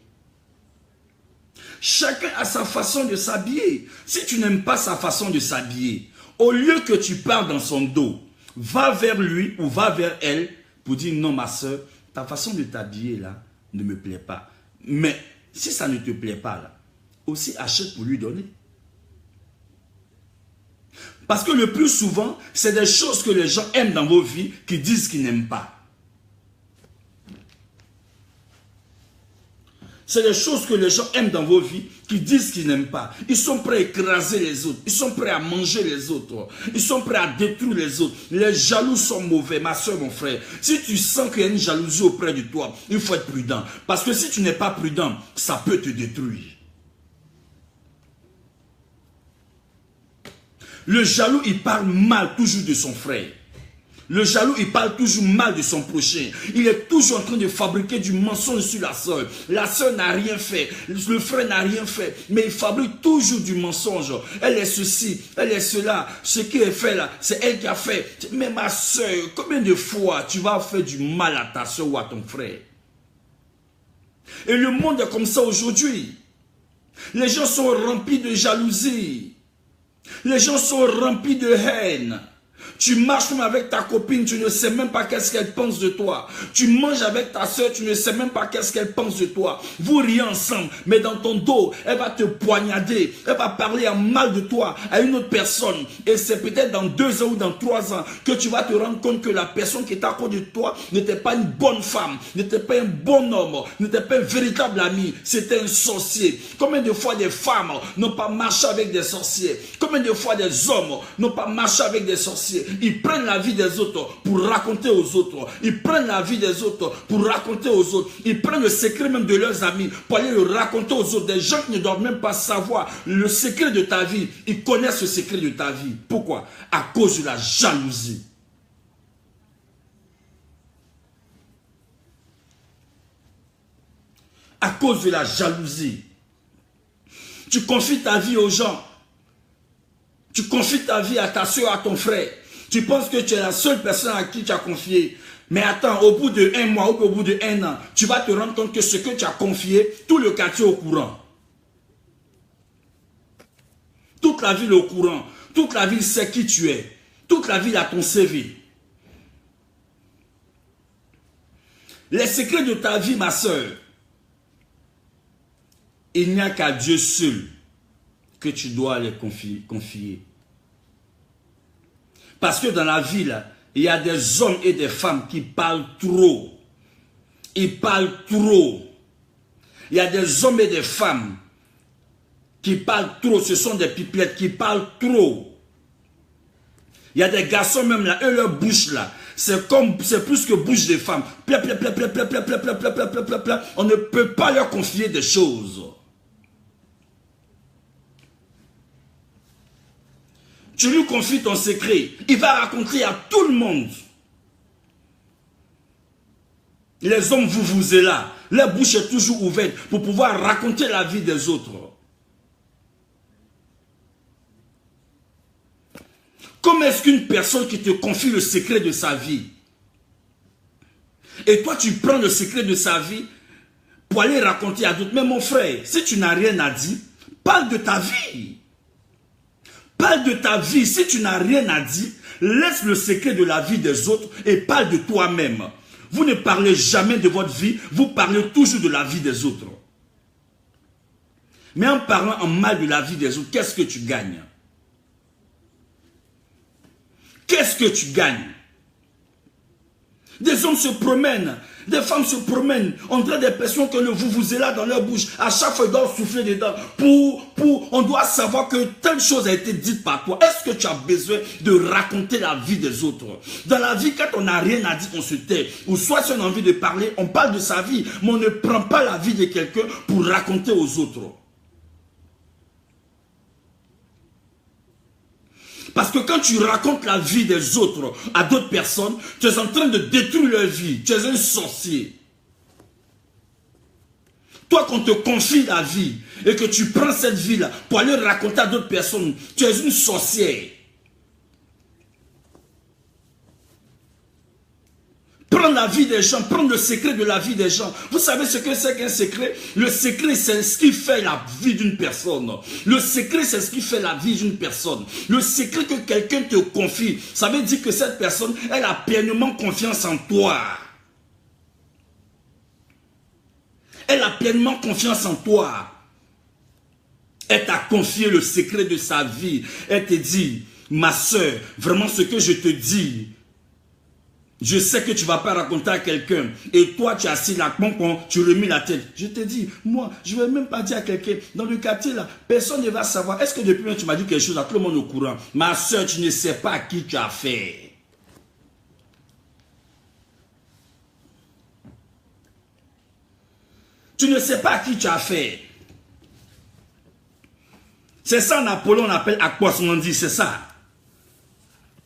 Chacun a sa façon de s'habiller. Si tu n'aimes pas sa façon de s'habiller, au lieu que tu parles dans son dos, va vers lui ou va vers elle pour dire non ma soeur, ta façon de t'habiller là ne me plaît pas. Mais si ça ne te plaît pas là, aussi achète pour lui donner. Parce que le plus souvent, c'est des choses que les gens aiment dans vos vies qui disent qu'ils n'aiment pas. C'est des choses que les gens aiment dans vos vies qui disent qu'ils n'aiment pas. Ils sont prêts à écraser les autres. Ils sont prêts à manger les autres. Ils sont prêts à détruire les autres. Les jaloux sont mauvais, ma soeur, mon frère. Si tu sens qu'il y a une jalousie auprès de toi, il faut être prudent. Parce que si tu n'es pas prudent, ça peut te détruire. Le jaloux, il parle mal toujours de son frère. Le jaloux, il parle toujours mal de son prochain. Il est toujours en train de fabriquer du mensonge sur la sœur. La sœur n'a rien fait. Le frère n'a rien fait. Mais il fabrique toujours du mensonge. Elle est ceci, elle est cela. Ce qui est fait là, c'est elle qui a fait. Mais ma sœur, combien de fois tu vas faire du mal à ta sœur ou à ton frère? Et le monde est comme ça aujourd'hui. Les gens sont remplis de jalousie. Les gens sont remplis de haine. Tu marches même avec ta copine, tu ne sais même pas qu'est-ce qu'elle pense de toi. Tu manges avec ta soeur, tu ne sais même pas qu'est-ce qu'elle pense de toi. Vous riez ensemble, mais dans ton dos, elle va te poignarder. Elle va parler en mal de toi à une autre personne. Et c'est peut-être dans 2 ans ou dans 3 ans que tu vas te rendre compte que la personne qui est à côté de toi n'était pas une bonne femme, n'était pas un bon homme, n'était pas un véritable ami. C'était un sorcier. Combien de fois des femmes n'ont pas marché avec des sorciers? Combien de fois des hommes n'ont pas marché avec des sorciers? Ils prennent la vie des autres pour raconter aux autres. Ils prennent la vie des autres pour raconter aux autres. Ils prennent le secret même de leurs amis pour aller le raconter aux autres. Des gens qui ne doivent même pas savoir le secret de ta vie. Ils connaissent le secret de ta vie. Pourquoi? À cause de la jalousie. À cause de la jalousie. Tu confies ta vie aux gens. Tu confies ta vie à ta soeur, à ton frère. Tu penses que tu es la seule personne à qui tu as confié. Mais attends, au bout de 1 mois ou au bout de 1 an, tu vas te rendre compte que ce que tu as confié, tout le quartier est au courant. Toute la ville est au courant. Toute la ville sait qui tu es. Toute la ville a ton CV. Les secrets de ta vie, ma soeur, il n'y a qu'à Dieu seul que tu dois les confier. Parce que dans la vie, là, il y a des hommes et des femmes qui parlent trop. Ils parlent trop. Il y a des hommes et des femmes qui parlent trop. Ce sont des pipelettes qui parlent trop. Il y a des garçons même là, eux, leur bouche là, c'est plus que bouche des femmes. On ne peut pas leur confier des choses. Tu lui confies ton secret, il va raconter à tout le monde. Les hommes, vous êtes là. Leur bouche est toujours ouverte pour pouvoir raconter la vie des autres. Comment est-ce qu'une personne qui te confie le secret de sa vie, et toi tu prends le secret de sa vie pour aller raconter à d'autres? Mais mon frère, si tu n'as rien à dire, parle de ta vie. Parle de ta vie. Si tu n'as rien à dire, laisse le secret de la vie des autres et parle de toi-même. Vous ne parlez jamais de votre vie, vous parlez toujours de la vie des autres. Mais en parlant en mal de la vie des autres, qu'est-ce que tu gagnes? Qu'est-ce que tu gagnes? Des hommes se promènent, des femmes se promènent. On dirait des personnes que le vous est là dans leur bouche. À chaque fois, ils doivent souffler dedans. On doit savoir que telle chose a été dite par toi. Est-ce que tu as besoin de raconter la vie des autres? Dans la vie, quand on n'a rien à dire, on se tait. Ou soit si on a envie de parler, on parle de sa vie. Mais on ne prend pas la vie de quelqu'un pour raconter aux autres. Parce que quand tu racontes la vie des autres à d'autres personnes, tu es en train de détruire leur vie. Tu es un sorcier. Toi, qu'on te confie la vie et que tu prends cette vie-là pour aller raconter à d'autres personnes, tu es une sorcière. Prendre la vie des gens, prendre le secret de la vie des gens. Vous savez ce que c'est qu'un secret? Le secret, c'est ce qui fait la vie d'une personne. Le secret, c'est ce qui fait la vie d'une personne. Le secret que quelqu'un te confie, ça veut dire que cette personne, elle a pleinement confiance en toi. Elle a pleinement confiance en toi. Elle t'a confié le secret de sa vie. Elle te dit, ma soeur, vraiment ce que je te dis, je sais que tu ne vas pas raconter à quelqu'un. Et toi, tu es assis là, tu remis la tête. Je te dis, moi, je ne vais même pas dire à quelqu'un. Dans le quartier, là, personne ne va savoir. Est-ce que depuis que tu m'as dit quelque chose à tout le monde au courant? Ma soeur, tu ne sais pas à qui tu as fait. Tu ne sais pas à qui tu as fait. C'est ça en Apollon, on appelle Akwasmandi, c'est ça.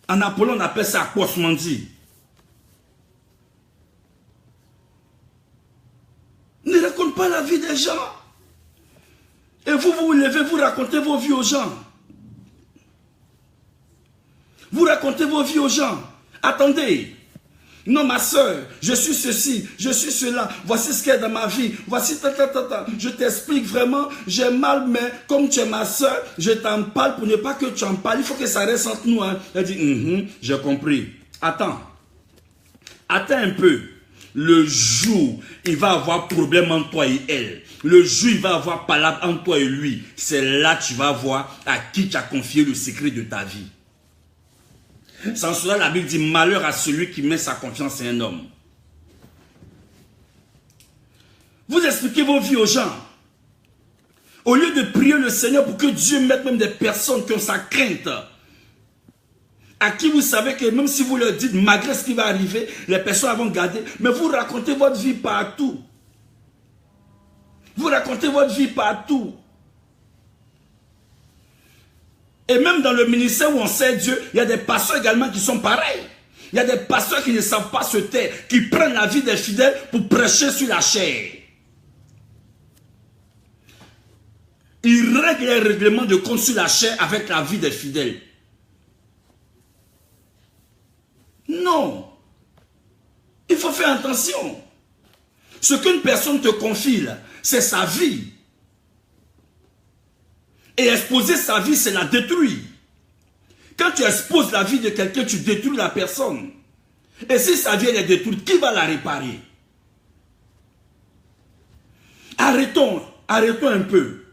En Apollon, on appelle ça Akwasmandi. Ne raconte pas la vie des gens. Et vous vous levez, vous racontez vos vies aux gens. Vous racontez vos vies aux gens. Attendez. Non, ma soeur, je suis ceci, je suis cela. Voici ce qu'il y a dans ma vie. Voici Je t'explique vraiment, j'ai mal, mais comme tu es ma soeur, je t'en parle pour ne pas que tu en parles. Il faut que ça reste entre nous. Hein. Elle dit, j'ai compris. Attends. Attends un peu. Le jour, il va avoir problème entre toi et elle. Le jour, il va avoir palabre entre toi et lui. C'est là que tu vas voir à qui tu as confié le secret de ta vie. Sans cela, la Bible dit malheur à celui qui met sa confiance en un homme. Vous expliquez vos vies aux gens. Au lieu de prier le Seigneur pour que Dieu mette même des personnes qui ont sa crainte, à qui vous savez que même si vous leur dites malgré ce qui va arriver, les personnes vont garder, mais vous racontez votre vie partout. Vous racontez votre vie partout. Et même dans le ministère où on sait Dieu, il y a des pasteurs également qui sont pareils. Il y a des pasteurs qui ne savent pas se taire, qui prennent la vie des fidèles pour prêcher sur la chair. Ils règlent les règlements de compte sur la chair avec la vie des fidèles. Non. Il faut faire attention. Ce qu'une personne te confie, c'est sa vie. Et exposer sa vie, c'est la détruire. Quand tu exposes la vie de quelqu'un, tu détruis la personne. Et si sa vie elle est détruite, qui va la réparer? Arrêtons un peu.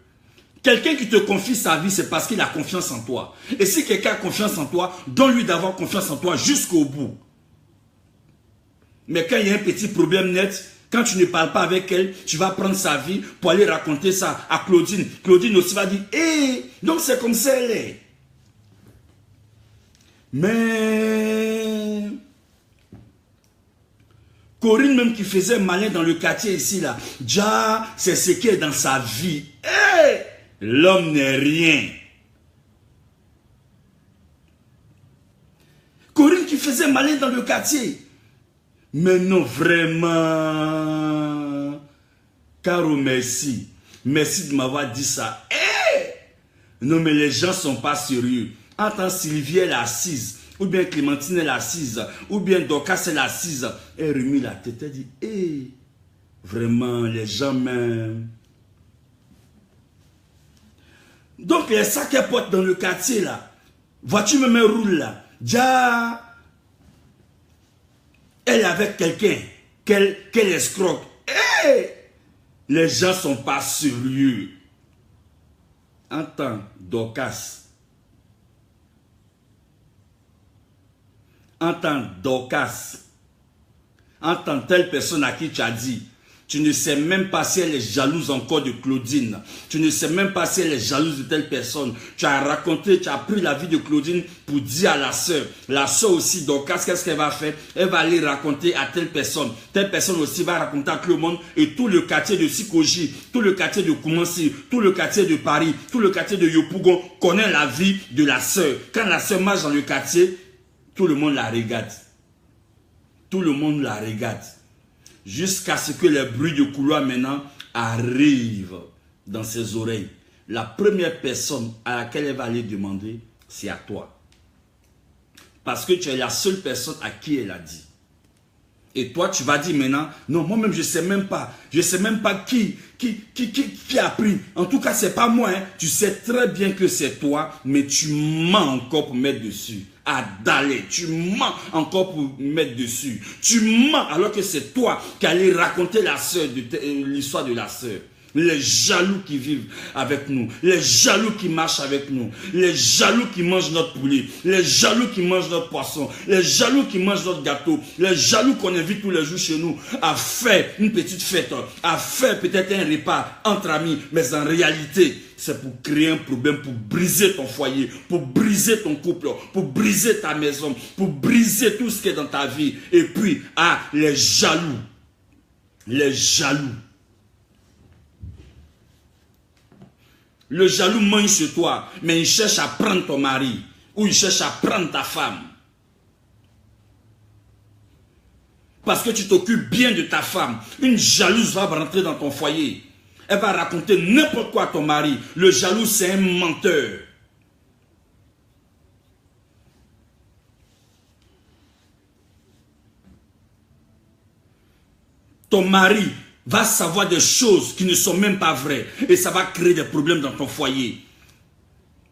Quelqu'un qui te confie sa vie, c'est parce qu'il a confiance en toi. Et si quelqu'un a confiance en toi, donne-lui d'avoir confiance en toi jusqu'au bout. Mais quand il y a un petit problème net, quand tu ne parles pas avec elle, tu vas prendre sa vie pour aller raconter ça à Claudine. Claudine aussi va dire, hé, donc c'est comme ça elle est. Mais Corinne même qui faisait malin dans le quartier ici là, déjà c'est ce qui est dans sa vie. Hé, l'homme n'est rien. Corinne qui faisait malin dans le quartier. Mais non, vraiment. Caro, merci. Merci de m'avoir dit ça. Hey! Non, mais les gens ne sont pas sérieux. Entends Sylvie, elle est assise. Ou bien Clémentine, elle est assise. Ou bien Dorcas, elle est assise. Elle remet la tête. Elle dit, hey, vraiment, les gens m'aiment. Donc, les sacs qu'elle porte dans le quartier, là. Voiture me roule, là. Déjà. Elle est avec quelqu'un, qu'elle escroque. Hey! Les gens ne sont pas sérieux. Entends, Dorcas. Entends, Dorcas. entre telle personne à qui tu as dit. Tu ne sais même pas si elle est jalouse encore de Claudine. Tu ne sais même pas si elle est jalouse de telle personne. Tu as raconté, tu as pris la vie de Claudine pour dire à la sœur. La sœur aussi, donc qu'est-ce qu'elle va faire? Elle va aller raconter à telle personne. Telle personne aussi va raconter à tout le monde. Et tout le quartier de Sikoji, tout le quartier de Koumansi, tout le quartier de Paris, tout le quartier de Yopougon connaît la vie de la sœur. Quand la sœur marche dans le quartier, tout le monde la regarde. Tout le monde la regarde. Jusqu'à ce que les bruits de couloir maintenant arrivent dans ses oreilles. La première personne à laquelle elle va aller demander, c'est à toi. Parce que tu es la seule personne à qui elle a dit. Et toi, tu vas dire maintenant, non, moi-même, je ne sais même pas. Je ne sais même pas qui a pris. En tout cas, ce n'est pas moi. Hein. Tu sais très bien que c'est toi, mais tu mens encore pour mettre dessus. À d'aller, tu mens encore pour mettre dessus. Tu mens alors que c'est toi qui allais raconter l'histoire de la sœur. Les jaloux qui vivent avec nous, les jaloux qui marchent avec nous, les jaloux qui mangent notre poulet, les jaloux qui mangent notre poisson, les jaloux qui mangent notre gâteau, les jaloux qu'on invite tous les jours chez nous à faire une petite fête, à faire peut-être un repas entre amis, mais en réalité, c'est pour créer un problème, pour briser ton foyer, pour briser ton couple, pour briser ta maison, pour briser tout ce qui est dans ta vie. Et puis, les jaloux, les jaloux. Le jaloux mange sur toi, mais il cherche à prendre ton mari, ou il cherche à prendre ta femme. Parce que tu t'occupes bien de ta femme. Une jalouse va rentrer dans ton foyer. Elle va raconter n'importe quoi à ton mari. Le jaloux, c'est un menteur. Ton mari va savoir des choses qui ne sont même pas vraies. Et ça va créer des problèmes dans ton foyer.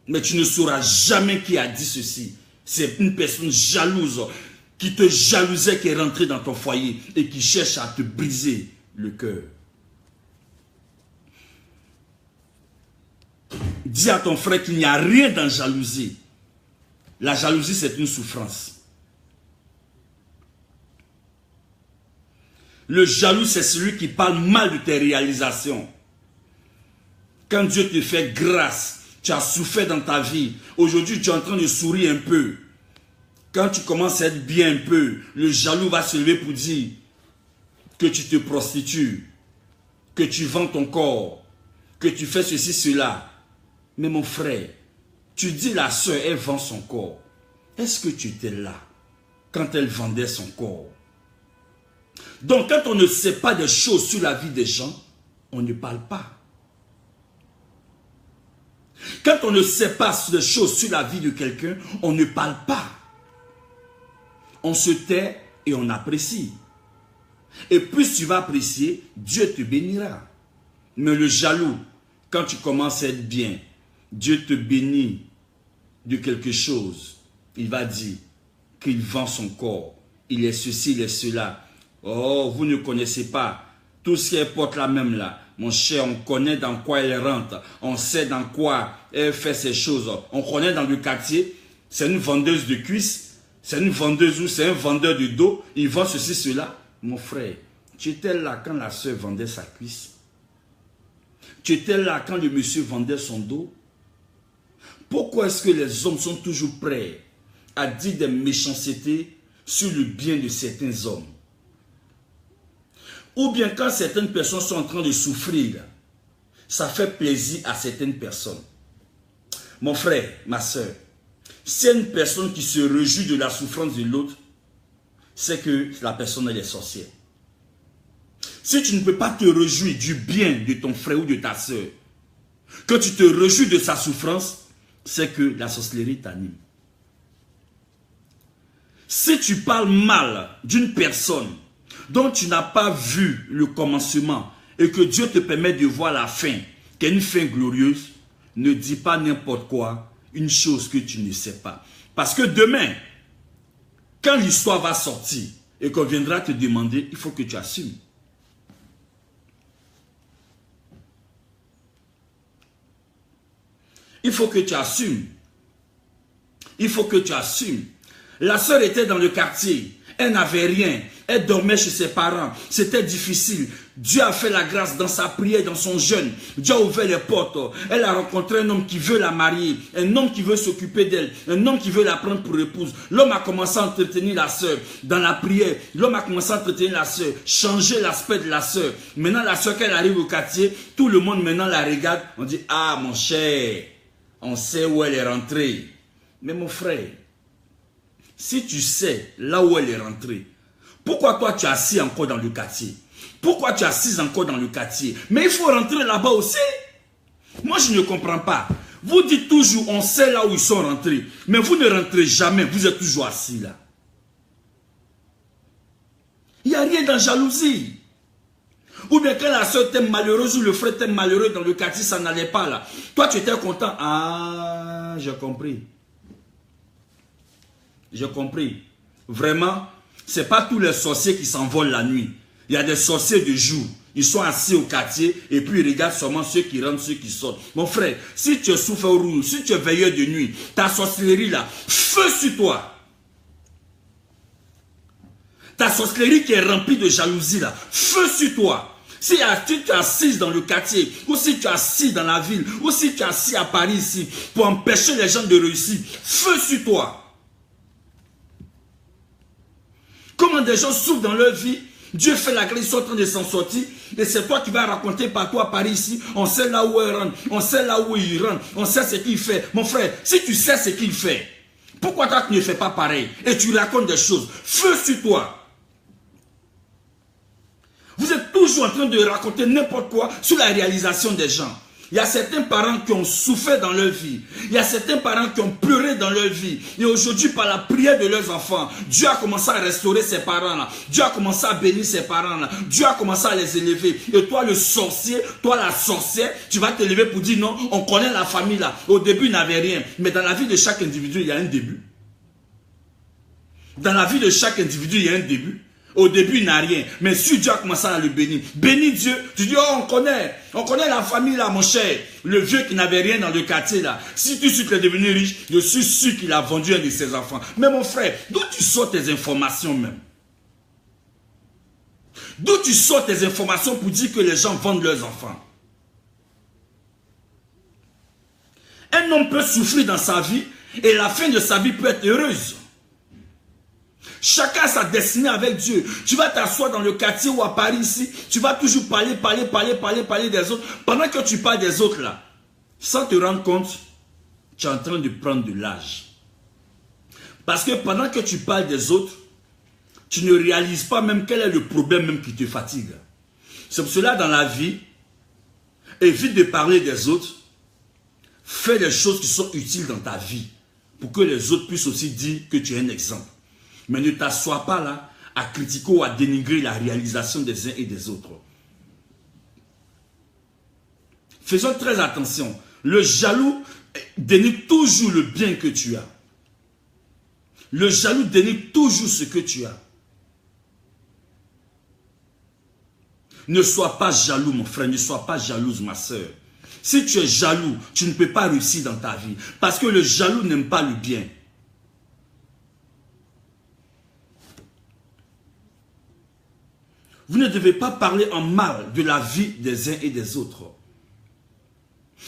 Mais tu ne sauras jamais qui a dit ceci. C'est une personne jalouse qui te jalousait, qui est rentrée dans ton foyer et qui cherche à te briser le cœur. Dis à ton frère qu'il n'y a rien dans la jalousie. La jalousie, c'est une souffrance. Le jaloux, c'est celui qui parle mal de tes réalisations. Quand Dieu te fait grâce, tu as souffert dans ta vie. Aujourd'hui, tu es en train de sourire un peu. Quand tu commences à être bien un peu, le jaloux va se lever pour dire que tu te prostitues, que tu vends ton corps, que tu fais ceci, cela. Mais mon frère, tu dis la sœur, elle vend son corps. Est-ce que tu étais là quand elle vendait son corps? Donc, quand on ne sait pas des choses sur la vie des gens, on ne parle pas. Quand on ne sait pas des choses sur la vie de quelqu'un, on ne parle pas. On se tait et on apprécie. Et plus tu vas apprécier, Dieu te bénira. Mais le jaloux, quand tu commences à être bien, Dieu te bénit de quelque chose. Il va dire qu'il vend son corps. Il est ceci, il est cela. Oh, vous ne connaissez pas. Tout ce qu'elle porte là même là. Mon cher, on connaît dans quoi elle rentre. On sait dans quoi elle fait ces choses. On connaît dans le quartier. C'est une vendeuse de cuisses. C'est une vendeuse ou c'est un vendeur de dos. Il vend ceci, cela. Mon frère, tu étais là quand la soeur vendait sa cuisse. Tu étais là quand le monsieur vendait son dos. Pourquoi est-ce que les hommes sont toujours prêts à dire des méchancetés sur le bien de certains hommes? Ou bien quand certaines personnes sont en train de souffrir, ça fait plaisir à certaines personnes. Mon frère, ma soeur, si une personne qui se réjouit de la souffrance de l'autre, c'est que la personne elle est sorcière. Si tu ne peux pas te réjouir du bien de ton frère ou de ta soeur, que tu te réjouis de sa souffrance, c'est que la sorcellerie t'anime. Si tu parles mal d'une personne dont tu n'as pas vu le commencement et que Dieu te permet de voir la fin, qui est une fin glorieuse, ne dis pas n'importe quoi, une chose que tu ne sais pas. Parce que demain, quand l'histoire va sortir et qu'on viendra te demander, il faut que tu assumes. Il faut que tu assumes. Il faut que tu assumes. La sœur était dans le quartier. Elle n'avait rien. Elle dormait chez ses parents. C'était difficile. Dieu a fait la grâce dans sa prière, dans son jeûne. Dieu a ouvert les portes. Elle a rencontré un homme qui veut la marier. Un homme qui veut s'occuper d'elle. Un homme qui veut la prendre pour épouse. L'homme a commencé à entretenir la sœur. Dans la prière, l'homme a commencé à entretenir la sœur. Changer l'aspect de la sœur. Maintenant, la sœur, quand elle arrive au quartier, tout le monde maintenant la regarde. On dit, ah mon cher, on sait où elle est rentrée. Mais mon frère, si tu sais là où elle est rentrée, pourquoi toi tu es assis encore dans le quartier? Pourquoi tu es assis encore dans le quartier? Mais il faut rentrer là-bas aussi. Moi je ne comprends pas. Vous dites toujours on sait là où ils sont rentrés. Mais vous ne rentrez jamais. Vous êtes toujours assis là. Il n'y a rien dans jalousie. Ou bien quand la soeur t'aime malheureuse ou le frère t'aime malheureux dans le quartier, ça n'allait pas là. Toi tu étais content. Ah, j'ai compris. J'ai compris. Vraiment, ce n'est pas tous les sorciers qui s'envolent la nuit. Il y a des sorciers de jour. Ils sont assis au quartier et puis ils regardent seulement ceux qui rentrent, ceux qui sortent. Mon frère, si tu es souffre rouge, si tu es veilleur de nuit, ta sorcellerie là, feu sur toi. Ta sorcellerie qui est remplie de jalousie là, feu sur toi. Si tu es assis dans le quartier, ou si tu es assis dans la ville, ou si tu es assis à Paris ici, pour empêcher les gens de réussir, feu sur toi. Comment des gens souffrent dans leur vie, Dieu fait la grâce, ils sont en train de s'en sortir, et c'est toi qui vas raconter partout à Paris ici, on sait là où elle rentre, on sait là où il rentre, on sait ce qu'il fait. Mon frère, si tu sais ce qu'il fait, pourquoi toi tu ne fais pas pareil, et tu racontes des choses, feu sur toi. Vous êtes toujours en train de raconter n'importe quoi sur la réalisation des gens. Il y a certains parents qui ont souffert dans leur vie. Il y a certains parents qui ont pleuré dans leur vie. Et aujourd'hui, par la prière de leurs enfants, Dieu a commencé à restaurer ces parents-là. Dieu a commencé à bénir ces parents-là. Dieu a commencé à les élever. Et toi, le sorcier, toi, la sorcière, tu vas te lever pour dire non, on connaît la famille là. Au début, il n'avait rien. Mais dans la vie de chaque individu, il y a un début. Dans la vie de chaque individu, il y a un début. Au début, il n'a rien. Mais si Dieu a commencé à le bénir, bénis Dieu. Tu dis, oh, on connaît la famille là, mon cher. Le vieux qui n'avait rien dans le quartier là. Si tu sais qu'il est devenu riche, je suis sûr qu'il a vendu un de ses enfants. Mais mon frère, d'où tu sors tes informations même? D'où tu sors tes informations pour dire que les gens vendent leurs enfants? Un homme peut souffrir dans sa vie et la fin de sa vie peut être heureuse. Chacun a sa destinée avec Dieu. Tu vas t'asseoir dans le quartier ou à Paris ici, tu vas toujours parler des autres. Pendant que tu parles des autres là, sans te rendre compte, tu es en train de prendre de l'âge. Parce que pendant que tu parles des autres, tu ne réalises pas même quel est le problème même qui te fatigue. C'est pour cela dans la vie, évite de parler des autres, fais des choses qui sont utiles dans ta vie, pour que les autres puissent aussi dire que tu es un exemple. Mais ne t'assois pas là à critiquer ou à dénigrer la réalisation des uns et des autres. Faisons très attention. Le jaloux dénigre toujours le bien que tu as. Le jaloux dénigre toujours ce que tu as. Ne sois pas jaloux, mon frère. Ne sois pas jalouse, ma soeur. Si tu es jaloux, tu ne peux pas réussir dans ta vie. Parce que le jaloux n'aime pas le bien. Vous ne devez pas parler en mal de la vie des uns et des autres.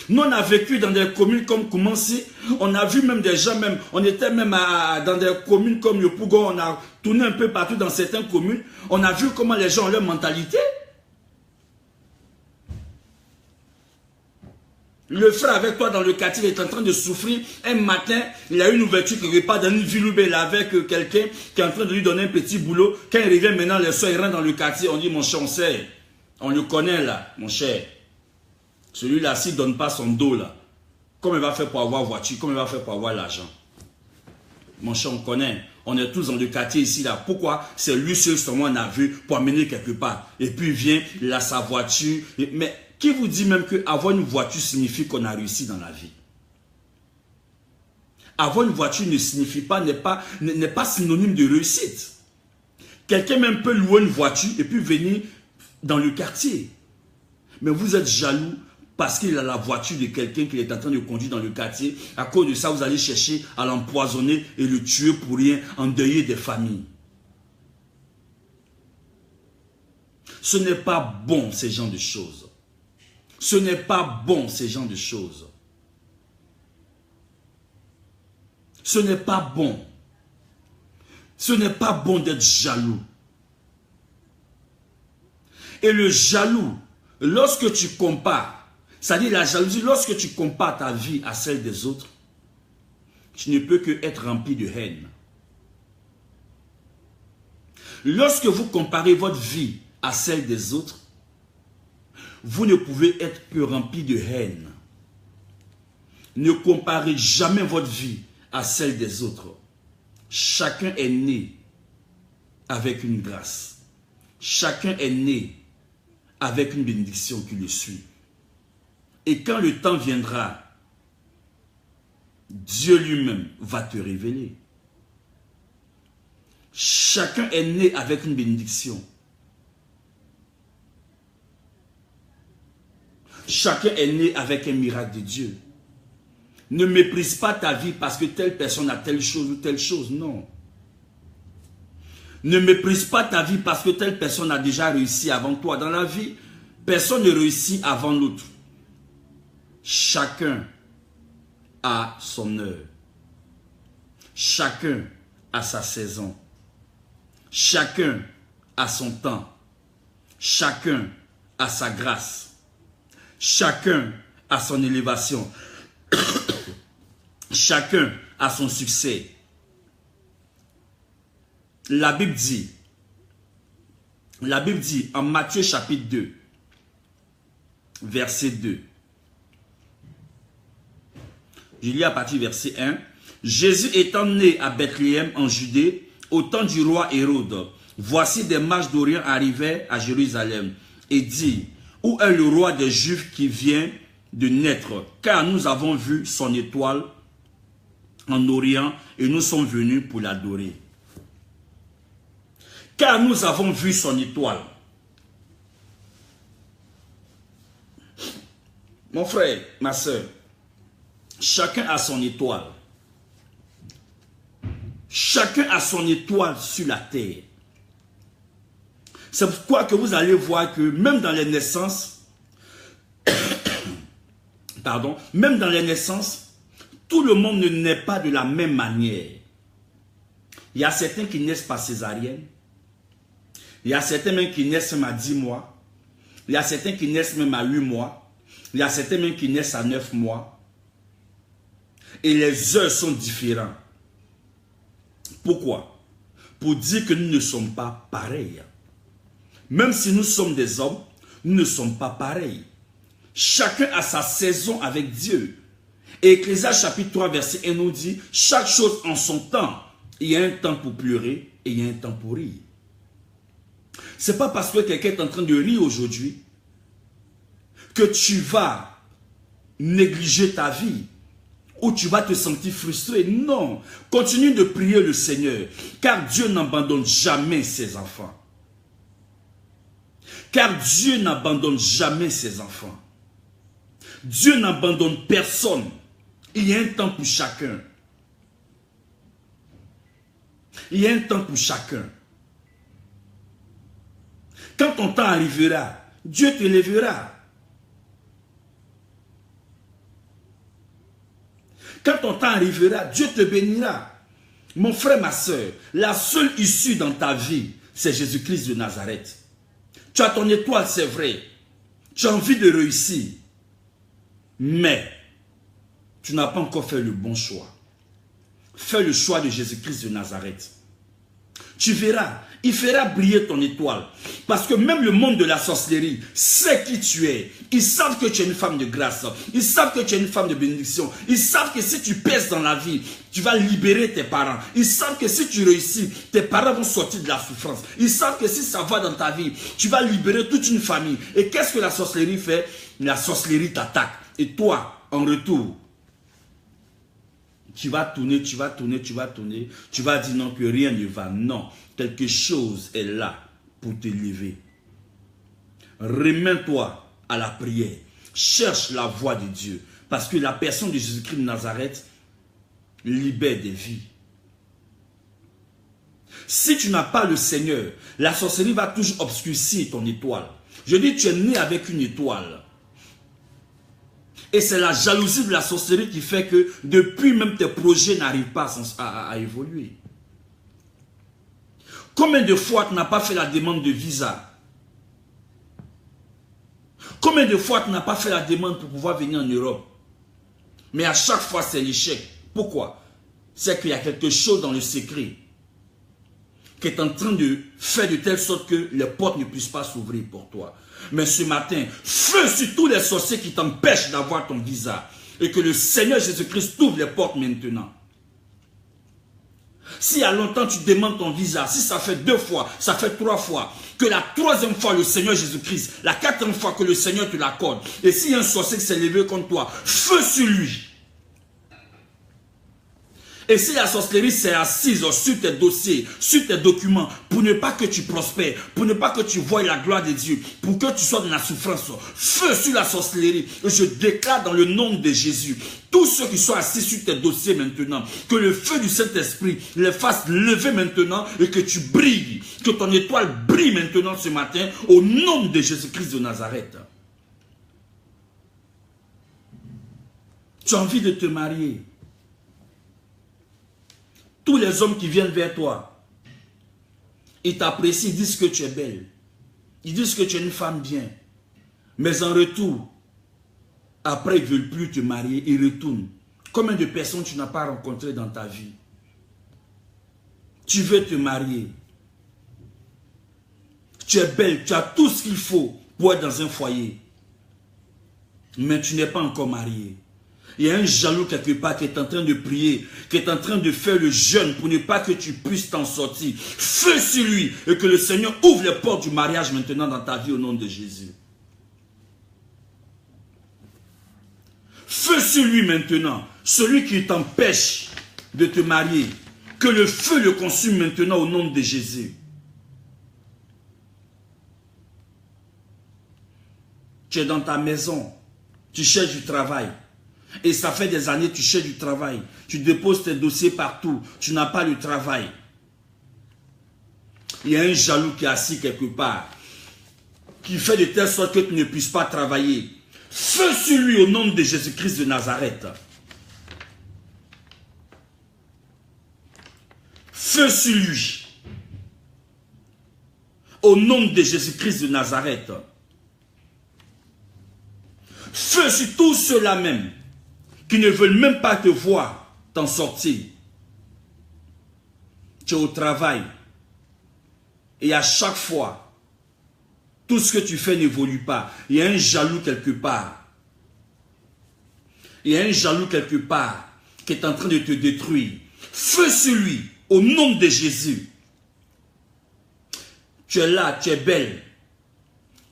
Nous, on a vécu dans des communes comme Koumansi. On a vu même des gens, on était même dans des communes comme Yopougon. On a tourné un peu partout dans certaines communes. On a vu comment les gens ont leur mentalité. Le frère avec toi dans le quartier est en train de souffrir. Un matin, il a eu une ouverture quelque part dans une ville où il est avec quelqu'un qui est en train de lui donner un petit boulot. Quand il revient maintenant, les soirs, il rentre dans le quartier. On dit, mon cher, on sait. On le connaît là, mon cher. Celui-là, s'il ne donne pas son dos là, comment il va faire pour avoir voiture? Comment il va faire pour avoir l'argent? Mon cher, on connaît. On est tous dans le quartier ici là. Pourquoi? C'est lui seul seulement on a vu pour amener quelque part. Et puis il vient, il a sa voiture. Mais qui vous dit même qu'avoir une voiture signifie qu'on a réussi dans la vie? Avoir une voiture ne signifie pas, n'est pas synonyme de réussite. Quelqu'un même peut louer une voiture et puis venir dans le quartier. Mais vous êtes jaloux parce qu'il a la voiture de quelqu'un qu'il est en train de conduire dans le quartier. À cause de ça, vous allez chercher à l'empoisonner et le tuer pour rien, endeuiller des familles. Ce n'est pas bon, ces genres de choses. Ce n'est pas bon, ces genres de choses. Ce n'est pas bon. Ce n'est pas bon d'être jaloux. Et le jaloux, lorsque tu compares, c'est-à-dire la jalousie, lorsque tu compares ta vie à celle des autres, tu ne peux que être rempli de haine. Lorsque vous comparez votre vie à celle des autres, vous ne pouvez être que rempli de haine. Ne comparez jamais votre vie à celle des autres. Chacun est né avec une grâce. Chacun est né avec une bénédiction qui le suit. Et quand le temps viendra, Dieu lui-même va te révéler. Chacun est né avec une bénédiction. Chacun est né avec un miracle de Dieu. Ne méprise pas ta vie parce que telle personne a telle chose ou telle chose. Non. Ne méprise pas ta vie parce que telle personne a déjà réussi avant toi. Dans la vie, personne ne réussit avant l'autre. Chacun a son heure. Chacun a sa saison. Chacun a son temps. Chacun a sa grâce. Chacun a son élévation. Chacun a son succès. La Bible dit en Matthieu chapitre 2, verset 2. Je lis à partir du verset 1. Jésus étant né à Bethléem en Judée, au temps du roi Hérode, voici des mages d'Orient arrivaient à Jérusalem et dit, où est le roi des Juifs qui vient de naître? Car nous avons vu son étoile en Orient et nous sommes venus pour l'adorer. Car nous avons vu son étoile. Mon frère, ma soeur, chacun a son étoile. Chacun a son étoile sur la terre. C'est pourquoi que vous allez voir que même dans les naissances, même dans les naissances, tout le monde ne naît pas de la même manière. Il y a certains qui naissent par césarienne. Il y a certains même qui naissent même à 10 mois. Il y a certains qui naissent même à 8 mois. Il y a certains même qui naissent à 9 mois. Et les heures sont différentes. Pourquoi? Pour dire que nous ne sommes pas pareils. Même si nous sommes des hommes, nous ne sommes pas pareils. Chacun a sa saison avec Dieu. Et Ecclésiaste chapitre 3 verset 1 nous dit, chaque chose en son temps. Il y a un temps pour pleurer et il y a un temps pour rire. Ce n'est pas parce que quelqu'un est en train de rire aujourd'hui que tu vas négliger ta vie ou tu vas te sentir frustré. Non, continue de prier le Seigneur, car Dieu n'abandonne jamais ses enfants. Car Dieu n'abandonne jamais ses enfants. Dieu n'abandonne personne. Il y a un temps pour chacun. Il y a un temps pour chacun. Quand ton temps arrivera, Dieu te lèvera. Quand ton temps arrivera, Dieu te bénira. Mon frère, ma soeur, la seule issue dans ta vie, c'est Jésus-Christ de Nazareth. Tu as ton étoile, c'est vrai. Tu as envie de réussir. Mais, tu n'as pas encore fait le bon choix. Fais le choix de Jésus-Christ de Nazareth. Tu verras, il fera briller ton étoile. Parce que même le monde de la sorcellerie sait qui tu es. Ils savent que tu es une femme de grâce. Ils savent que tu es une femme de bénédiction. Ils savent que si tu pèses dans la vie, tu vas libérer tes parents. Ils savent que si tu réussis, tes parents vont sortir de la souffrance. Ils savent que si ça va dans ta vie, tu vas libérer toute une famille. Et qu'est-ce que la sorcellerie fait? La sorcellerie t'attaque. Et toi, en retour, tu vas tourner, tu vas tourner, tu vas tourner. Tu vas dire non, que rien ne va. Non, quelque chose est là pour te lever. Remets-toi à la prière. Cherche la voix de Dieu. Parce que la personne de Jésus-Christ de Nazareth libère des vies. Si tu n'as pas le Seigneur, la sorcellerie va toujours obscurcir ton étoile. Je dis, tu es né avec une étoile. Et c'est la jalousie de la sorcellerie qui fait que depuis même tes projets n'arrivent pas à évoluer. Combien de fois tu n'as pas fait la demande de visa? Combien de fois tu n'as pas fait la demande pour pouvoir venir en Europe? Mais à chaque fois c'est l'échec. Pourquoi? C'est qu'il y a quelque chose dans le secret qui est en train de faire de telle sorte que les portes ne puissent pas s'ouvrir pour toi. Mais ce matin, feu sur tous les sorciers qui t'empêchent d'avoir ton visa. Et que le Seigneur Jésus-Christ t'ouvre les portes maintenant. Si à longtemps tu demandes ton visa, si ça fait 2 fois, ça fait 3 fois, que la 3e fois le Seigneur Jésus-Christ, la 4e fois que le Seigneur te l'accorde, et s'il y a un sorcier qui s'est levé contre toi, feu sur lui. Et si la sorcellerie s'est assise sur tes dossiers, sur tes documents, pour ne pas que tu prospères, pour ne pas que tu voies la gloire de Dieu, pour que tu sois dans la souffrance, feu sur la sorcellerie. Et je déclare dans le nom de Jésus, tous ceux qui sont assis sur tes dossiers maintenant, que le feu du Saint-Esprit les fasse lever maintenant et que tu brilles, que ton étoile brille maintenant ce matin au nom de Jésus-Christ de Nazareth. Tu as envie de te marier. Tous les hommes qui viennent vers toi, ils t'apprécient, ils disent que tu es belle. Ils disent que tu es une femme bien. Mais en retour, après ils ne veulent plus te marier, ils retournent. Combien de personnes tu n'as pas rencontrées dans ta vie? Tu veux te marier. Tu es belle, tu as tout ce qu'il faut pour être dans un foyer. Mais tu n'es pas encore marié. Il y a un jaloux quelque part qui est en train de prier, qui est en train de faire le jeûne pour ne pas que tu puisses t'en sortir. Feu sur lui et que le Seigneur ouvre les portes du mariage maintenant dans ta vie au nom de Jésus. Feu sur lui maintenant, celui qui t'empêche de te marier. Que le feu le consume maintenant au nom de Jésus. Tu es dans ta maison, tu cherches du travail. Et ça fait des années que tu cherches du travail. Tu déposes tes dossiers partout. Tu n'as pas le travail. Il y a un jaloux qui est assis quelque part. Qui fait de telle sorte que tu ne puisses pas travailler. Feu sur lui au nom de Jésus-Christ de Nazareth. Feu sur lui. Au nom de Jésus-Christ de Nazareth. Feu sur tous ceux-là même qui ne veulent même pas te voir t'en sortir. Tu es au travail. Et à chaque fois, tout ce que tu fais n'évolue pas. Il y a un jaloux quelque part. Il y a un jaloux quelque part qui est en train de te détruire. Feu sur lui, au nom de Jésus. Tu es là, tu es belle.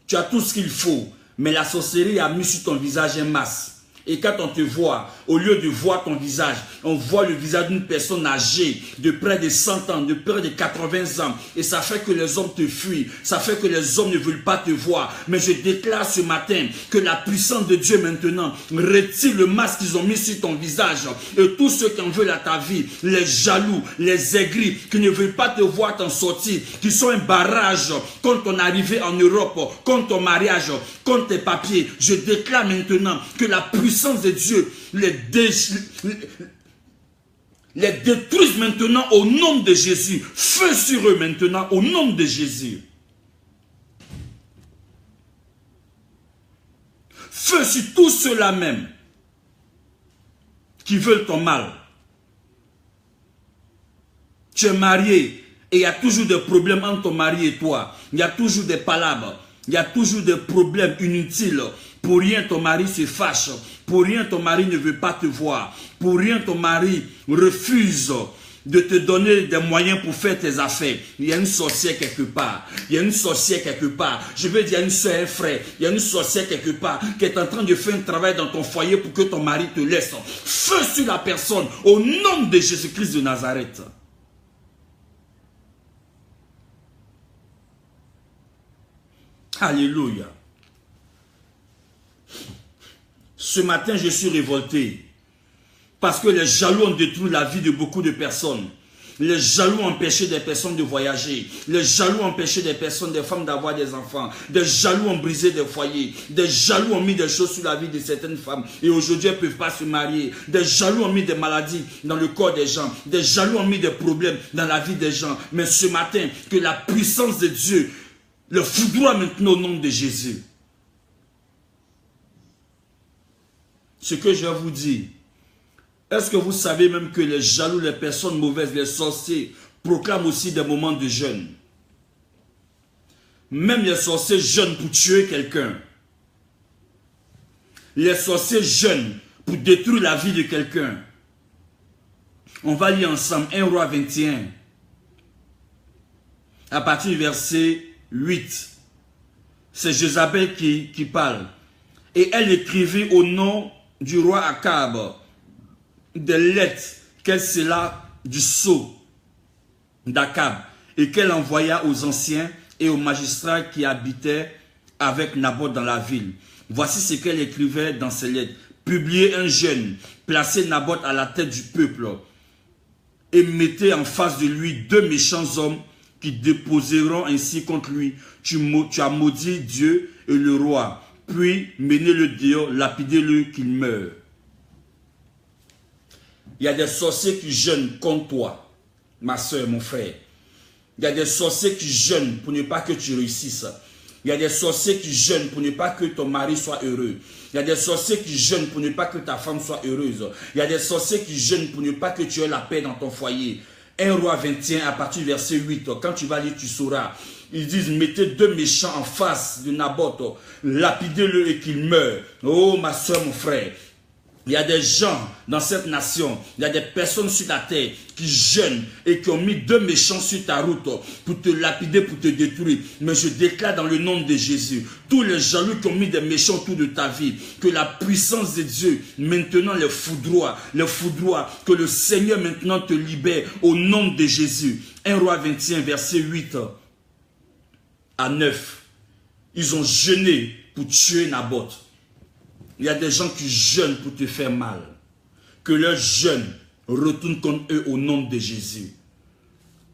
Tu as tout ce qu'il faut. Mais la sorcellerie a mis sur ton visage un masque. Et quand on te voit, au lieu de voir ton visage, on voit le visage d'une personne âgée, de près de 100 ans, de près de 80 ans. Et ça fait que les hommes te fuient. Ça fait que les hommes ne veulent pas te voir. Mais je déclare ce matin que la puissance de Dieu maintenant retire le masque qu'ils ont mis sur ton visage. Et tous ceux qui en veulent à ta vie, les jaloux, les aigris, qui ne veulent pas te voir t'en sortir, qui sont un barrage contre ton arrivée en Europe, contre ton mariage, contre tes papiers. Je déclare maintenant que la puissance de Dieu les détruise maintenant au nom de Jésus. Feu sur eux maintenant au nom de Jésus. Feu sur tous ceux-là même qui veulent ton mal. Tu es marié et il y a toujours des problèmes entre ton mari et toi. Il y a toujours des palabres. Il y a toujours des problèmes inutiles. Pour rien ton mari se fâche. Pour rien ton mari ne veut pas te voir. Pour rien ton mari refuse de te donner des moyens pour faire tes affaires. Il y a une sorcière quelque part. Il y a une sorcière quelque part. Je veux dire une soeur, un frère. Il y a une sorcière quelque part qui est en train de faire un travail dans ton foyer pour que ton mari te laisse. Feu sur la personne au nom de Jésus-Christ de Nazareth. Alléluia. Ce matin, je suis révolté parce que les jaloux ont détruit la vie de beaucoup de personnes. Les jaloux empêchaient des personnes de voyager. Les jaloux empêchaient des personnes, des femmes d'avoir des enfants. Des jaloux ont brisé des foyers. Des jaloux ont mis des choses sur la vie de certaines femmes. Et aujourd'hui, elles ne peuvent pas se marier. Des jaloux ont mis des maladies dans le corps des gens. Des jaloux ont mis des problèmes dans la vie des gens. Mais ce matin, que la puissance de Dieu le foudroie maintenant au nom de Jésus. Ce que je vais vous dire, est-ce que vous savez même que les jaloux, les personnes mauvaises, les sorciers proclament aussi des moments de jeûne? Même les sorciers jeûnent pour tuer quelqu'un. Les sorciers jeûnent pour détruire la vie de quelqu'un. On va lire ensemble 1 Roi 21. À partir du verset 8. C'est Jézabel qui parle. Et elle écrivit au nom du roi Akab des lettres qu'elle scella du sceau d'Akab et qu'elle envoya aux anciens et aux magistrats qui habitaient avec Naboth dans la ville. Voici ce qu'elle écrivait dans ces lettres. Publiez un jeûne, placez Naboth à la tête du peuple et mettez en face de lui 2 méchants hommes qui déposeront ainsi contre lui. Tu as maudit Dieu et le roi. Puis menez-le dehors, lapidez-le qu'il meure. Il y a des sorciers qui jeûnent contre toi, ma soeur, mon frère. Il y a des sorciers qui jeûnent pour ne pas que tu réussisses. Il y a des sorciers qui jeûnent pour ne pas que ton mari soit heureux. Il y a des sorciers qui jeûnent pour ne pas que ta femme soit heureuse. Il y a des sorciers qui jeûnent pour ne pas que tu aies la paix dans ton foyer. 1 Roi 21 à partir du verset 8. Quand tu vas lire, tu sauras. Ils disent, mettez 2 méchants en face de Naboth, lapidez-le et qu'il meure. Oh ma soeur, mon frère, il y a des gens dans cette nation, il y a des personnes sur la terre qui jeûnent et qui ont mis 2 méchants sur ta route pour te lapider, pour te détruire. Mais je déclare dans le nom de Jésus, tous les jaloux qui ont mis des méchants autour de ta vie, que la puissance de Dieu maintenant les foudroie, que le Seigneur maintenant te libère au nom de Jésus. 1 Roi 21, verset 8 à 9. Ils ont jeûné pour tuer Naboth. Il y a des gens qui jeûnent pour te faire mal. Que leur jeûne retourne contre eux au nom de Jésus.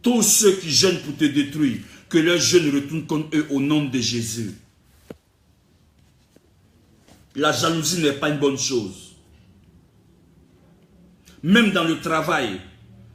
Tous ceux qui jeûnent pour te détruire, que leur jeûne retourne contre eux au nom de Jésus. La jalousie n'est pas une bonne chose. Même dans le travail,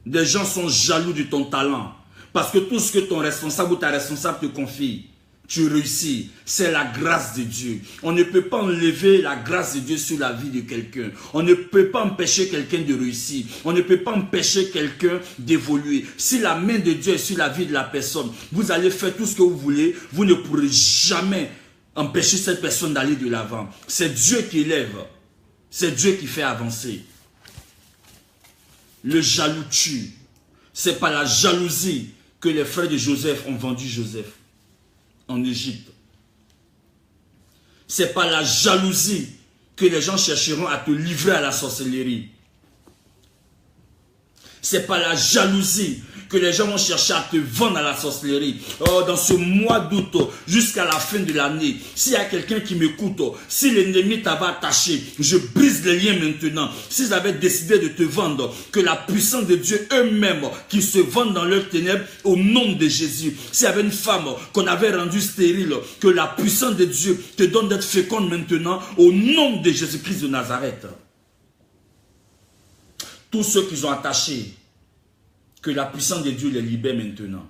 des gens sont jaloux de ton talent. Parce que tout ce que ton responsable ou ta responsable te confie, tu réussis. C'est la grâce de Dieu. On ne peut pas enlever la grâce de Dieu sur la vie de quelqu'un. On ne peut pas empêcher quelqu'un de réussir. On ne peut pas empêcher quelqu'un d'évoluer. Si la main de Dieu est sur la vie de la personne, vous allez faire tout ce que vous voulez. Vous ne pourrez jamais empêcher cette personne d'aller de l'avant. C'est Dieu qui élève. C'est Dieu qui fait avancer. Le jaloux tue. C'est par la jalousie que les frères de Joseph ont vendu Joseph en Égypte. C'est par la jalousie que les gens chercheront à te livrer à la sorcellerie. C'est par la jalousie que les gens vont chercher à te vendre à la sorcellerie. Oh, dans ce mois d'août, jusqu'à la fin de l'année, s'il y a quelqu'un qui m'écoute, si l'ennemi t'avait attaché, je brise les liens maintenant. S'ils avaient décidé de te vendre, que la puissance de Dieu eux-mêmes, qui se vendent dans leurs ténèbres, au nom de Jésus. S'il y avait une femme qu'on avait rendue stérile, que la puissance de Dieu te donne d'être féconde maintenant, au nom de Jésus-Christ de Nazareth. Tous ceux qui ont attachés, que la puissance de Dieu les libère maintenant.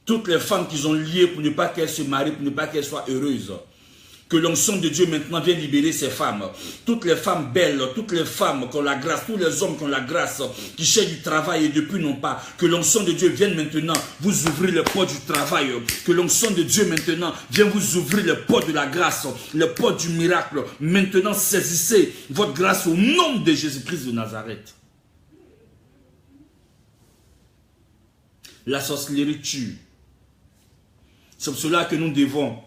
Toutes les femmes qu'ils ont liées pour ne pas qu'elles se marient, pour ne pas qu'elles soient heureuses. Que l'onction de Dieu maintenant vienne libérer ces femmes. Toutes les femmes belles, toutes les femmes qui ont la grâce, tous les hommes qui ont la grâce, qui cherchent du travail et depuis n'ont pas. Que l'onction de Dieu vienne maintenant vous ouvrir les portes du travail. Que l'onction de Dieu maintenant vienne vous ouvrir les portes de la grâce, les portes du miracle. Maintenant saisissez votre grâce au nom de Jésus-Christ de Nazareth. La sorcellerie tue. C'est pour cela que nous devons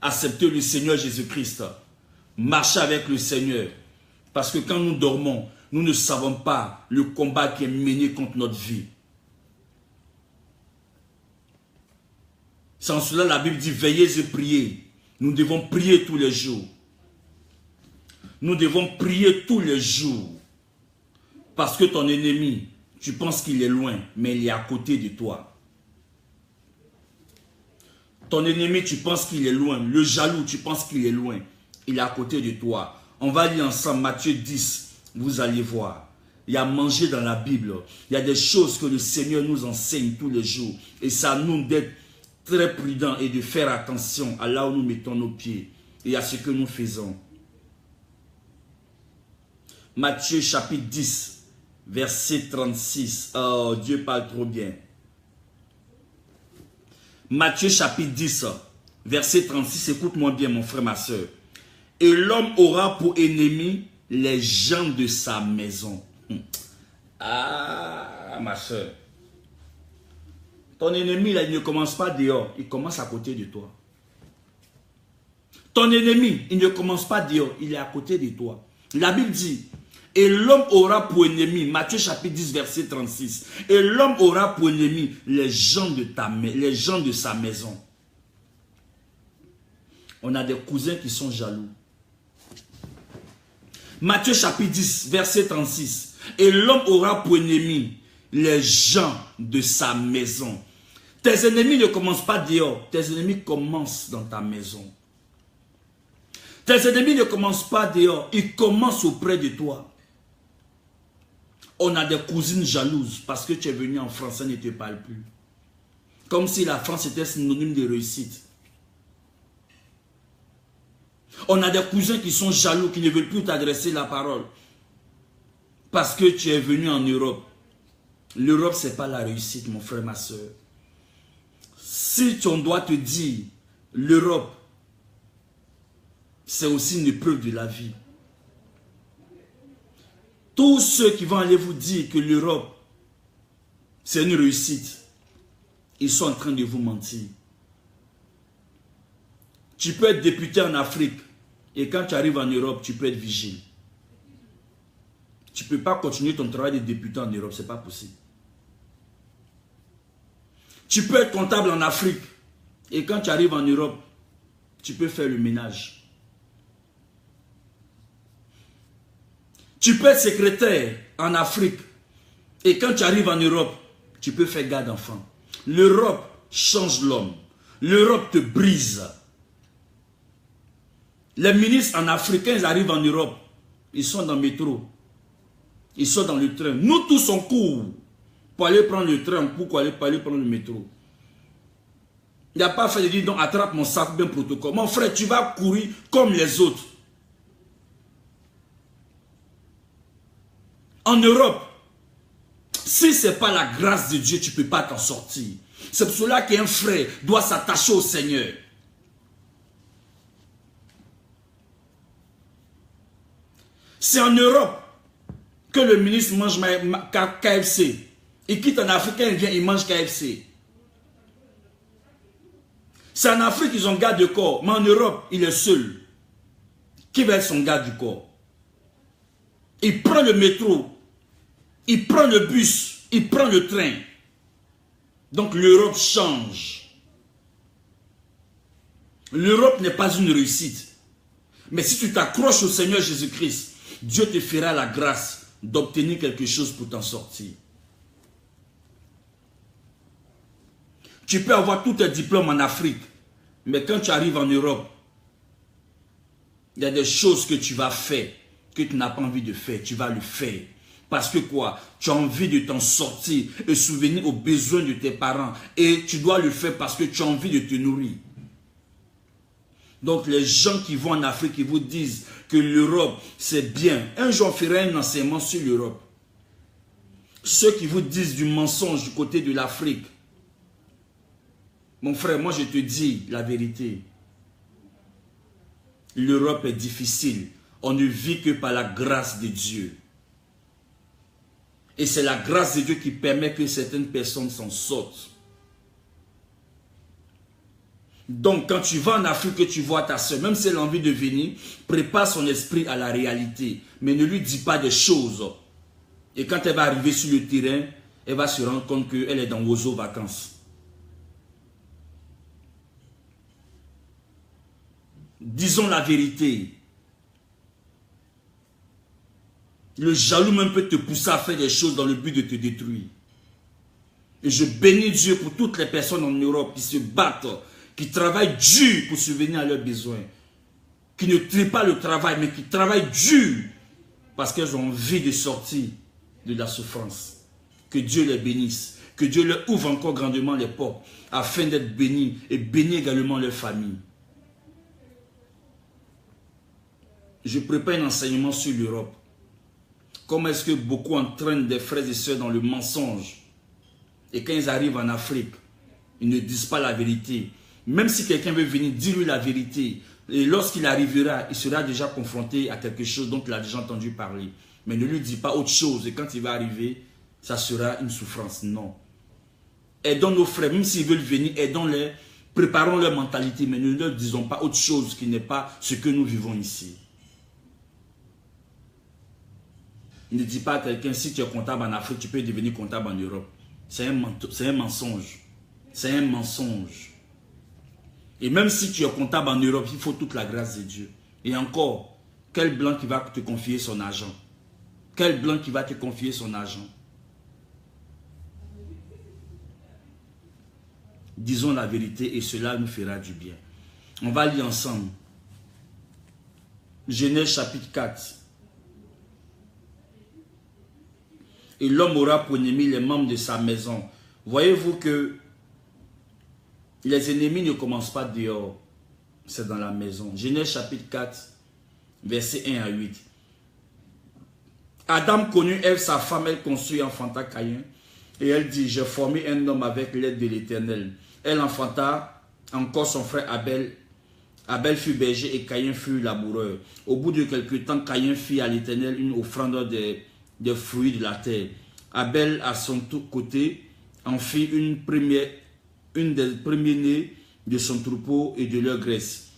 accepter le Seigneur Jésus-Christ. Marcher avec le Seigneur. Parce que quand nous dormons, nous ne savons pas le combat qui est mené contre notre vie. C'est en cela la Bible dit veillez et priez. Nous devons prier tous les jours. Nous devons prier tous les jours. Parce que ton ennemi tu penses qu'il est loin, mais il est à côté de toi. Ton ennemi, tu penses qu'il est loin. Le jaloux, tu penses qu'il est loin. Il est à côté de toi. On va lire ensemble Matthieu 10. Vous allez voir. Il y a manger dans la Bible. Il y a des choses que le Seigneur nous enseigne tous les jours. Et c'est à nous d'être très prudents et de faire attention à là où nous mettons nos pieds et à ce que nous faisons. Matthieu chapitre 10, verset 36. Oh, Dieu parle trop bien. Matthieu chapitre 10, verset 36. Écoute-moi bien, mon frère, ma soeur. Et l'homme aura pour ennemi les gens de sa maison. Ah, ma soeur. Ton ennemi, là, il ne commence pas dehors. Il commence à côté de toi. Ton ennemi, il ne commence pas dehors. Il est à côté de toi. La Bible dit, et l'homme aura pour ennemi, Matthieu chapitre 10, verset 36. Et l'homme aura pour ennemi les gens de sa maison. On a des cousins qui sont jaloux. Matthieu chapitre 10, verset 36. Et l'homme aura pour ennemi les gens de sa maison. Tes ennemis ne commencent pas dehors. Tes ennemis commencent dans ta maison. Tes ennemis ne commencent pas dehors. Ils commencent auprès de toi. On a des cousines jalouses parce que tu es venu en France, ça ne te parle plus. Comme si la France était synonyme de réussite. On a des cousins qui sont jaloux, qui ne veulent plus t'adresser la parole. Parce que tu es venu en Europe. L'Europe, ce n'est pas la réussite, mon frère, ma soeur. Si on doit te dire, l'Europe, c'est aussi une épreuve de la vie. Tous ceux qui vont aller vous dire que l'Europe, c'est une réussite, ils sont en train de vous mentir. Tu peux être député en Afrique et quand tu arrives en Europe, tu peux être vigile. Tu ne peux pas continuer ton travail de député en Europe, ce n'est pas possible. Tu peux être comptable en Afrique et quand tu arrives en Europe, tu peux faire le ménage. Tu peux être secrétaire en Afrique et quand tu arrives en Europe, tu peux faire garde d'enfants. L'Europe change l'homme. L'Europe te brise. Les ministres en africain, ils arrivent en Europe. Ils sont dans le métro. Ils sont dans le train. Nous tous on court pour aller prendre le train, pour aller prendre le métro. Il n'y a pas fait de dire, donc attrape mon sac, bien protocole. Mon frère, tu vas courir comme les autres. En Europe, si ce n'est pas la grâce de Dieu, tu ne peux pas t'en sortir. C'est pour cela qu'un frère doit s'attacher au Seigneur. C'est en Europe que le ministre mange KFC. Il quitte en Afrique, il vient, il mange KFC. C'est en Afrique qu'ils ont garde de corps, mais en Europe, il est seul. Qui va être son garde du corps? Il prend le métro, il prend le bus, il prend le train. Donc l'Europe change. L'Europe n'est pas une réussite. Mais si tu t'accroches au Seigneur Jésus-Christ, Dieu te fera la grâce d'obtenir quelque chose pour t'en sortir. Tu peux avoir tous tes diplômes en Afrique, mais quand tu arrives en Europe, il y a des choses que tu vas faire, que tu n'as pas envie de faire, tu vas le faire. Parce que quoi? Tu as envie de t'en sortir et souvenir aux besoins de tes parents. Et tu dois le faire parce que tu as envie de te nourrir. Donc les gens qui vont en Afrique, ils vous disent que l'Europe, c'est bien. Un jour, on fera un enseignement sur l'Europe. Ceux qui vous disent du mensonge du côté de l'Afrique. Mon frère, moi je te dis la vérité. L'Europe est difficile. On ne vit que par la grâce de Dieu. Et c'est la grâce de Dieu qui permet que certaines personnes s'en sortent. Donc, quand tu vas en Afrique et tu vois ta soeur, même si elle a envie de venir, prépare son esprit à la réalité. Mais ne lui dis pas des choses. Et quand elle va arriver sur le terrain, elle va se rendre compte qu'elle est dans Ozo vacances. Disons la vérité. Le jaloux même peut te pousser à faire des choses dans le but de te détruire. Et je bénis Dieu pour toutes les personnes en Europe qui se battent, qui travaillent dur pour subvenir à leurs besoins. Qui ne trient pas le travail, mais qui travaillent dur parce qu'elles ont envie de sortir de la souffrance. Que Dieu les bénisse. Que Dieu leur ouvre encore grandement les portes afin d'être bénis et bénir également leur famille. Je prépare un enseignement sur l'Europe. Comment est-ce que beaucoup entraînent des frères et sœurs dans le mensonge? Et quand ils arrivent en Afrique, ils ne disent pas la vérité. Même si quelqu'un veut venir, dis-lui la vérité. Et lorsqu'il arrivera, il sera déjà confronté à quelque chose dont il a déjà entendu parler. Mais ne lui dis pas autre chose. Et quand il va arriver, ça sera une souffrance. Non. Aidons nos frères, même s'ils veulent venir, aidons-les. Préparons leur mentalité, mais ne leur disons pas autre chose qui n'est pas ce que nous vivons ici. Ne dis pas à quelqu'un, si tu es comptable en Afrique, tu peux devenir comptable en Europe. C'est un mensonge. C'est un mensonge. Et même si tu es comptable en Europe, il faut toute la grâce de Dieu. Et encore, quel blanc qui va te confier son argent? Quel blanc qui va te confier son argent? Disons la vérité et cela nous fera du bien. On va lire ensemble. Genèse chapitre 4. Et l'homme aura pour ennemi les membres de sa maison. Voyez-vous que les ennemis ne commencent pas dehors. C'est dans la maison. Genèse chapitre 4, versets 1 à 8. Adam connut Ève, sa femme, elle conçut et enfanta Caïn. Et elle dit, j'ai formé un homme avec l'aide de l'Éternel. Elle enfanta encore son frère Abel. Abel fut berger et Caïn fut laboureur. Au bout de quelque temps, Caïn fit à l'Éternel une offrande des fruits de la terre. Abel, à son côté, en fit une des premiers-nés de son troupeau et de leur graisse.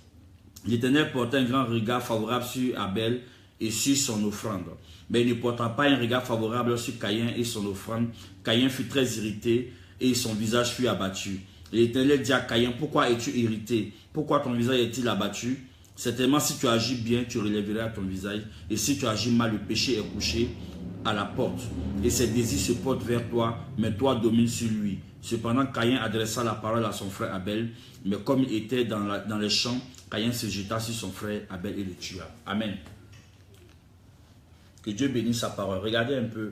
L'Éternel porta un grand regard favorable sur Abel et sur son offrande. Mais il ne porta pas un regard favorable sur Caïn et son offrande. Caïn fut très irrité et son visage fut abattu. L'Éternel dit à Caïn, pourquoi es-tu irrité? Pourquoi ton visage est-il abattu? Certainement, si tu agis bien, tu relèveras ton visage. Et si tu agis mal, le péché est couché à la porte. Et ses désirs se portent vers toi, mais toi domines sur lui. Cependant, Caïn adressa la parole à son frère Abel. Mais comme il était dans les champs, Caïn se jeta sur son frère Abel et le tua. Amen. Que Dieu bénisse sa parole. Regardez un peu.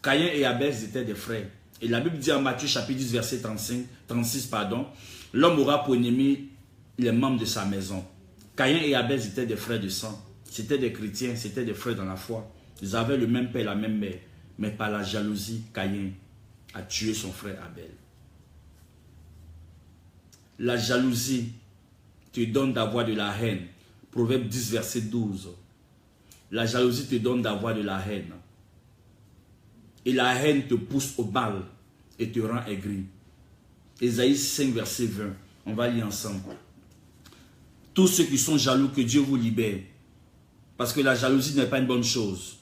Caïn et Abel étaient des frères. Et la Bible dit en Matthieu chapitre 10, verset 36, l'homme aura pour ennemi les membres de sa maison. Caïn et Abel étaient des frères de sang. C'était des chrétiens, c'était des frères dans la foi. Ils avaient le même père, la même mère. Mais par la jalousie, Caïn a tué son frère Abel. La jalousie te donne d'avoir de la haine. Proverbe 10, verset 12. La jalousie te donne d'avoir de la haine. Et la haine te pousse au mal et te rend aigri. Ésaïe 5, verset 20. On va lire ensemble. Tous ceux qui sont jaloux, que Dieu vous libère. Parce que la jalousie n'est pas une bonne chose.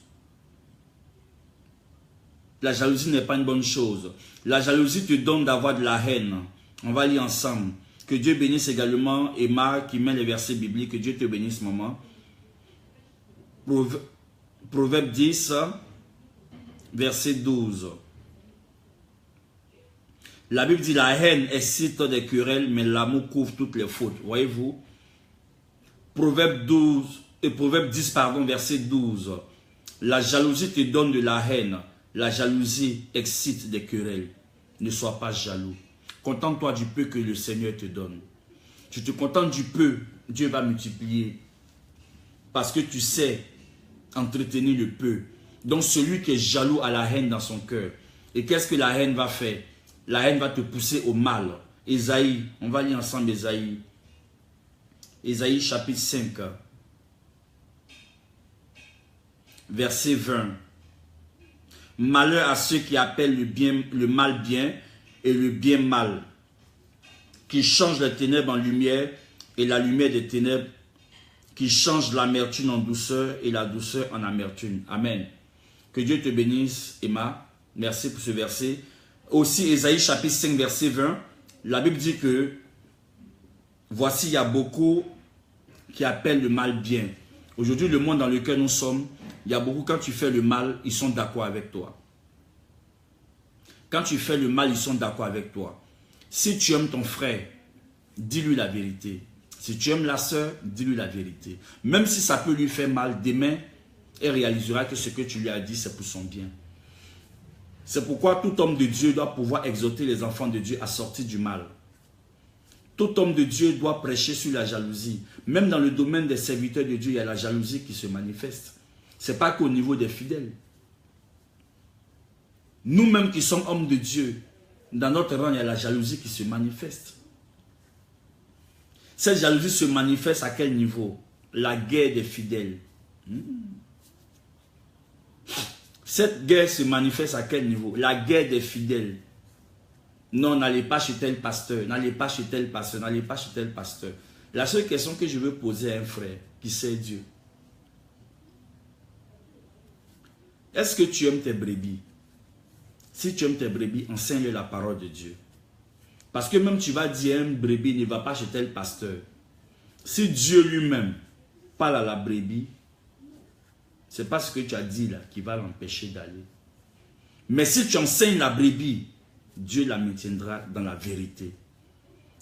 La jalousie n'est pas une bonne chose. La jalousie te donne d'avoir de la haine. On va lire ensemble. Que Dieu bénisse également Emma qui met les versets bibliques. Que Dieu te bénisse, maman. Proverbe 10, verset 12. La Bible dit, la haine excite des querelles, mais l'amour couvre toutes les fautes. Voyez-vous? Proverbe 10, verset 12. La jalousie te donne de la haine. La jalousie excite des querelles. Ne sois pas jaloux. Contente-toi du peu que le Seigneur te donne. Tu te contentes du peu, Dieu va multiplier. Parce que tu sais entretenir le peu. Donc celui qui est jaloux a la haine dans son cœur. Et qu'est-ce que la haine va faire? La haine va te pousser au mal. Ésaïe, on va lire ensemble Ésaïe. Ésaïe chapitre 5. Verset 20. Malheur à ceux qui appellent le mal bien et le bien mal, qui changent les ténèbres en lumière et la lumière des ténèbres, qui changent l'amertume en douceur et la douceur en amertume. Amen. Que Dieu te bénisse, Emma. Merci pour ce verset. Aussi, Ésaïe chapitre 5, verset 20, la Bible dit que voici, il y a beaucoup qui appellent le mal bien. Aujourd'hui, le monde dans lequel nous sommes, il y a beaucoup, quand tu fais le mal, ils sont d'accord avec toi. Quand tu fais le mal, ils sont d'accord avec toi. Si tu aimes ton frère, dis-lui la vérité. Si tu aimes la sœur, dis-lui la vérité. Même si ça peut lui faire mal, demain, elle réalisera que ce que tu lui as dit, c'est pour son bien. C'est pourquoi tout homme de Dieu doit pouvoir exhorter les enfants de Dieu à sortir du mal. Tout homme de Dieu doit prêcher sur la jalousie. Même dans le domaine des serviteurs de Dieu, il y a la jalousie qui se manifeste. Ce n'est pas qu'au niveau des fidèles. Nous-mêmes qui sommes hommes de Dieu, dans notre rang, il y a la jalousie qui se manifeste. Cette jalousie se manifeste à quel niveau? La guerre des fidèles. Cette guerre se manifeste à quel niveau? La guerre des fidèles. Non, n'allez pas chez tel pasteur, n'allez pas chez tel pasteur, n'allez pas chez tel pasteur. La seule question que je veux poser à un frère qui sait Dieu. Est-ce que tu aimes tes brebis? Si tu aimes tes brebis, enseigne la parole de Dieu. Parce que même tu vas dire à un brebis, ne va pas chez tel pasteur. Si Dieu lui-même parle à la brebis, c'est pas ce que tu as dit là qui va l'empêcher d'aller. Mais si tu enseignes la brebis, Dieu la maintiendra dans la vérité.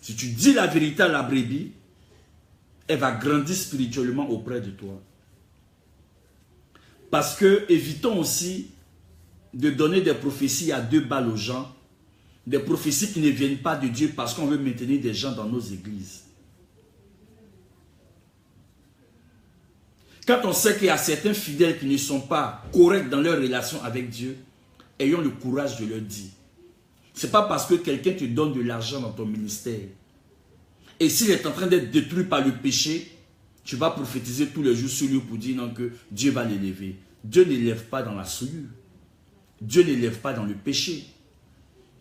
Si tu dis la vérité à la brebis, elle va grandir spirituellement auprès de toi. Parce que évitons aussi de donner des prophéties à 2 balles aux gens, des prophéties qui ne viennent pas de Dieu parce qu'on veut maintenir des gens dans nos églises. Quand on sait qu'il y a certains fidèles qui ne sont pas corrects dans leur relation avec Dieu, ayons le courage de leur dire. Ce n'est pas parce que quelqu'un te donne de l'argent dans ton ministère. Et s'il est en train d'être détruit par le péché, tu vas prophétiser tous les jours sur lui pour dire non, que Dieu va l'élever. Dieu ne l'élève pas dans la souillure. Dieu ne l'élève pas dans le péché.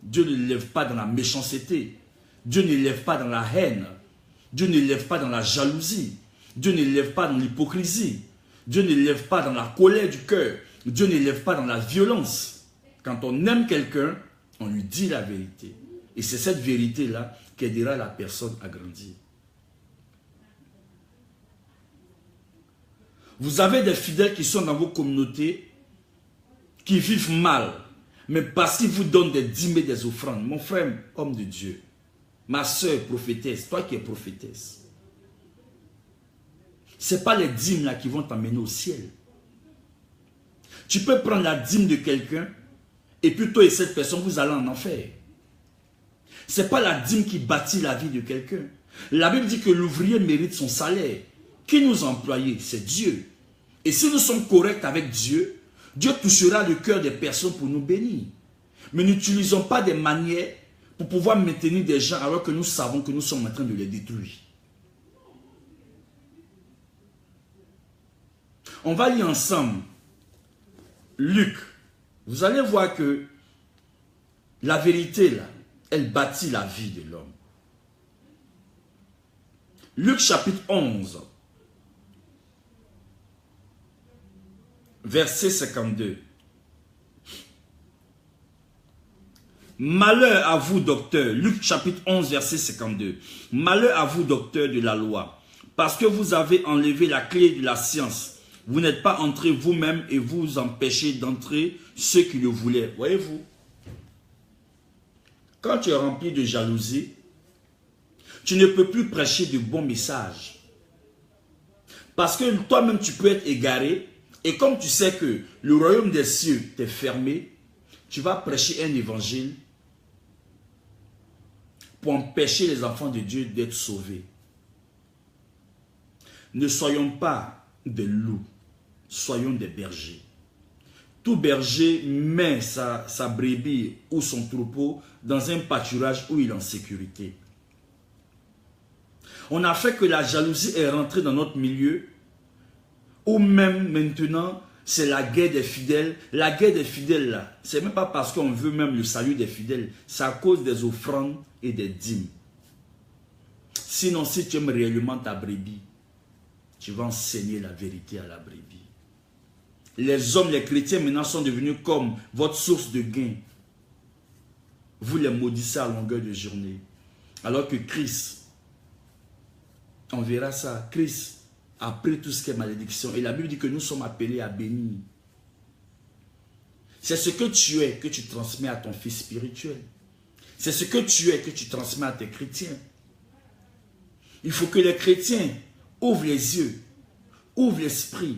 Dieu ne l'élève pas dans la méchanceté. Dieu ne l'élève pas dans la haine. Dieu ne l'élève pas dans la jalousie. Dieu ne l'élève pas dans l'hypocrisie. Dieu ne l'élève pas dans la colère du cœur. Dieu ne l'élève pas dans la violence. Quand on aime quelqu'un, on lui dit la vérité. Et c'est cette vérité-là qui aidera la personne à grandir. Vous avez des fidèles qui sont dans vos communautés, qui vivent mal, mais parce qu'ils vous donnent des dîmes et des offrandes. Mon frère, homme de Dieu, ma soeur prophétesse, toi qui es prophétesse, ce n'est pas les dîmes là qui vont t'emmener au ciel. Tu peux prendre la dîme de quelqu'un et puis toi et cette personne, vous allez en enfer. Ce n'est pas la dîme qui bâtit la vie de quelqu'un. La Bible dit que l'ouvrier mérite son salaire. Qui nous a employés? C'est Dieu. Et si nous sommes corrects avec Dieu, Dieu touchera le cœur des personnes pour nous bénir. Mais n'utilisons pas des manières pour pouvoir maintenir des gens alors que nous savons que nous sommes en train de les détruire. On va lire ensemble Luc. Vous allez voir que la vérité, là, elle bâtit la vie de l'homme. Luc chapitre 11, verset 52. Malheur à vous, docteurs. Luc chapitre 11, verset 52. Malheur à vous, docteurs de la loi, parce que vous avez enlevé la clé de la science. Vous n'êtes pas entrés vous-même et vous empêchez d'entrer ceux qui le voulaient. Voyez-vous, quand tu es rempli de jalousie, tu ne peux plus prêcher de bons messages. Parce que toi-même, tu peux être égaré. Et comme tu sais que le royaume des cieux t'est fermé, tu vas prêcher un évangile pour empêcher les enfants de Dieu d'être sauvés. Ne soyons pas des loups, soyons des bergers. Tout berger met sa brebis ou son troupeau dans un pâturage où il est en sécurité. On a fait que la jalousie est rentrée dans notre milieu, ou même maintenant, c'est la guerre des fidèles. La guerre des fidèles, là, c'est même pas parce qu'on veut même le salut des fidèles, c'est à cause des offrandes et des dîmes. Sinon, si tu aimes réellement ta brebis, tu vas enseigner la vérité à la brebis. Les hommes, les chrétiens maintenant sont devenus comme votre source de gain. Vous les maudissez à longueur de journée. Alors que Christ, on verra ça, Christ a pris tout ce qui est malédiction. Et la Bible dit que nous sommes appelés à bénir. C'est ce que tu es que tu transmets à ton fils spirituel. C'est ce que tu es que tu transmets à tes chrétiens. Il faut que les chrétiens ouvrent les yeux, ouvrent l'esprit.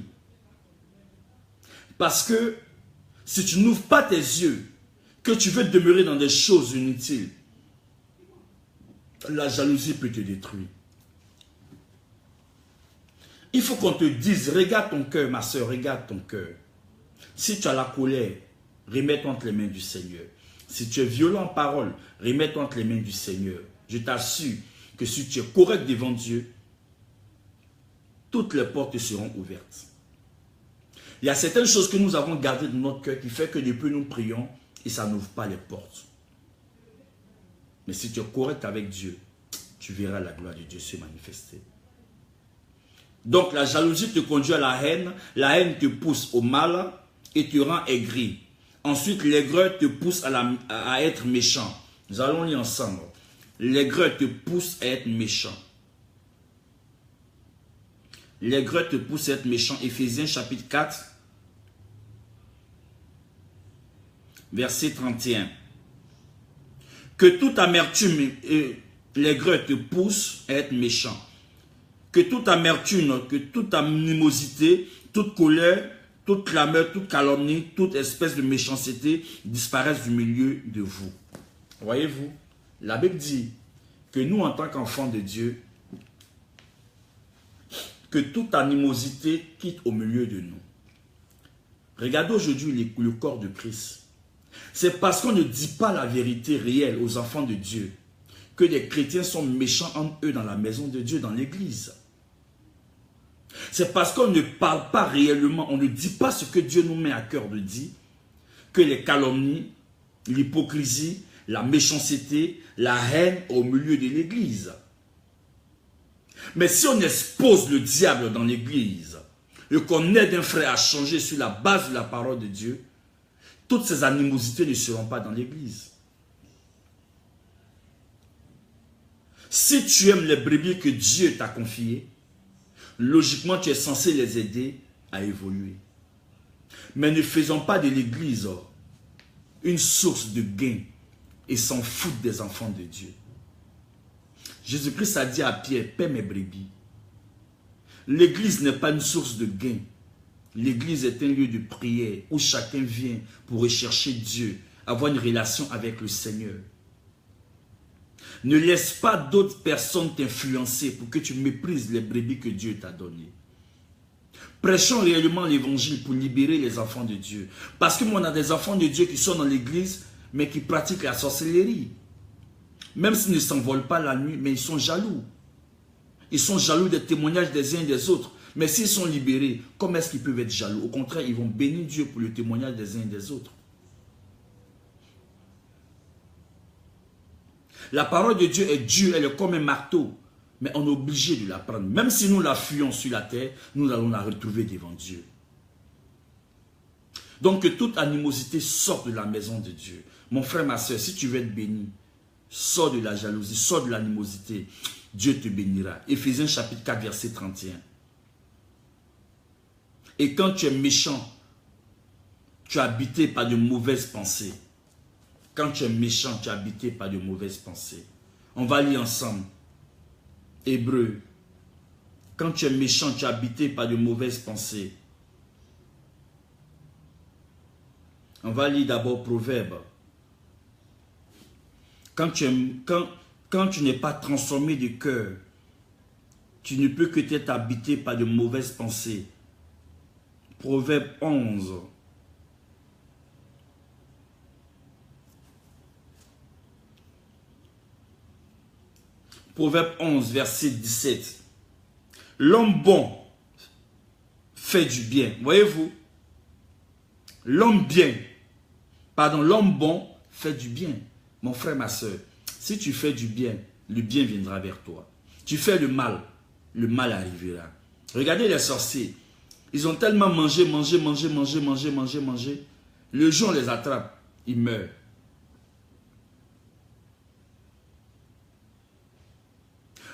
Parce que si tu n'ouvres pas tes yeux, que tu veux demeurer dans des choses inutiles, la jalousie peut te détruire. Il faut qu'on te dise, regarde ton cœur, ma soeur, regarde ton cœur. Si tu as la colère, remets-toi entre les mains du Seigneur. Si tu es violent en parole, remets-toi entre les mains du Seigneur. Je t'assure que si tu es correct devant Dieu, toutes les portes te seront ouvertes. Il y a certaines choses que nous avons gardées dans notre cœur qui fait que depuis nous prions et ça n'ouvre pas les portes. Mais si tu es correct avec Dieu, tu verras la gloire de Dieu se manifester. Donc la jalousie te conduit à la haine te pousse au mal et te rend aigri. Ensuite, l'aigreur te pousse à être méchant. Nous allons lire ensemble. L'aigreur te pousse à être méchant. L'aigreur te pousse à être méchant. Éphésiens chapitre 4, verset 31. Que toute amertume et l'aigreur te pousse à être méchant. Que toute amertume, que toute animosité, toute colère, toute clameur, toute calomnie, toute espèce de méchanceté disparaissent du milieu de vous. Voyez-vous, la Bible dit que nous, en tant qu'enfants de Dieu, que toute animosité quitte au milieu de nous. Regardez aujourd'hui le corps de Christ. C'est parce qu'on ne dit pas la vérité réelle aux enfants de Dieu que les chrétiens sont méchants entre eux dans la maison de Dieu, dans l'église. C'est parce qu'on ne parle pas réellement, on ne dit pas ce que Dieu nous met à cœur de dire, que les calomnies, l'hypocrisie, la méchanceté, la haine au milieu de l'église. Mais si on expose le diable dans l'église et qu'on aide un frère à changer sur la base de la parole de Dieu, toutes ces animosités ne seront pas dans l'église. Si tu aimes les brebis que Dieu t'a confiées, logiquement, tu es censé les aider à évoluer. Mais ne faisons pas de l'église une source de gain et s'en foutre des enfants de Dieu. Jésus-Christ a dit à Pierre, paie mes brebis. L'église n'est pas une source de gain. L'église est un lieu de prière où chacun vient pour rechercher Dieu, avoir une relation avec le Seigneur. Ne laisse pas d'autres personnes t'influencer pour que tu méprises les brebis que Dieu t'a données. Prêchons réellement l'évangile pour libérer les enfants de Dieu. Parce que moi, on a des enfants de Dieu qui sont dans l'église, mais qui pratiquent la sorcellerie. Même s'ils ne s'envolent pas la nuit, mais ils sont jaloux. Ils sont jaloux des témoignages des uns et des autres. Mais s'ils sont libérés, comment est-ce qu'ils peuvent être jaloux? Au contraire, ils vont bénir Dieu pour le témoignage des uns et des autres. La parole de Dieu est dure, elle est comme un marteau. Mais on est obligé de la prendre. Même si nous la fuyons sur la terre, nous allons la retrouver devant Dieu. Donc que toute animosité sorte de la maison de Dieu. Mon frère, ma soeur, si tu veux être béni, sors de la jalousie, sors de l'animosité. Dieu te bénira. Éphésiens chapitre 4, verset 31. Et quand tu es méchant, tu es habité par de mauvaises pensées. Quand tu es méchant, tu es habité par de mauvaises pensées. On va lire ensemble. Hébreu. Quand tu es méchant, tu es habité par de mauvaises pensées. On va lire d'abord Proverbe. Quand tu n'es pas transformé de cœur, tu ne peux que être habité par de mauvaises pensées. Proverbe 11. Proverbe 11, verset 17. L'homme bon fait du bien. Voyez-vous? L'homme bon fait du bien. Mon frère, ma soeur, si tu fais du bien, le bien viendra vers toi. Tu fais le mal arrivera. Regardez les sorciers. Ils ont tellement mangé. Le jour on les attrape, ils meurent.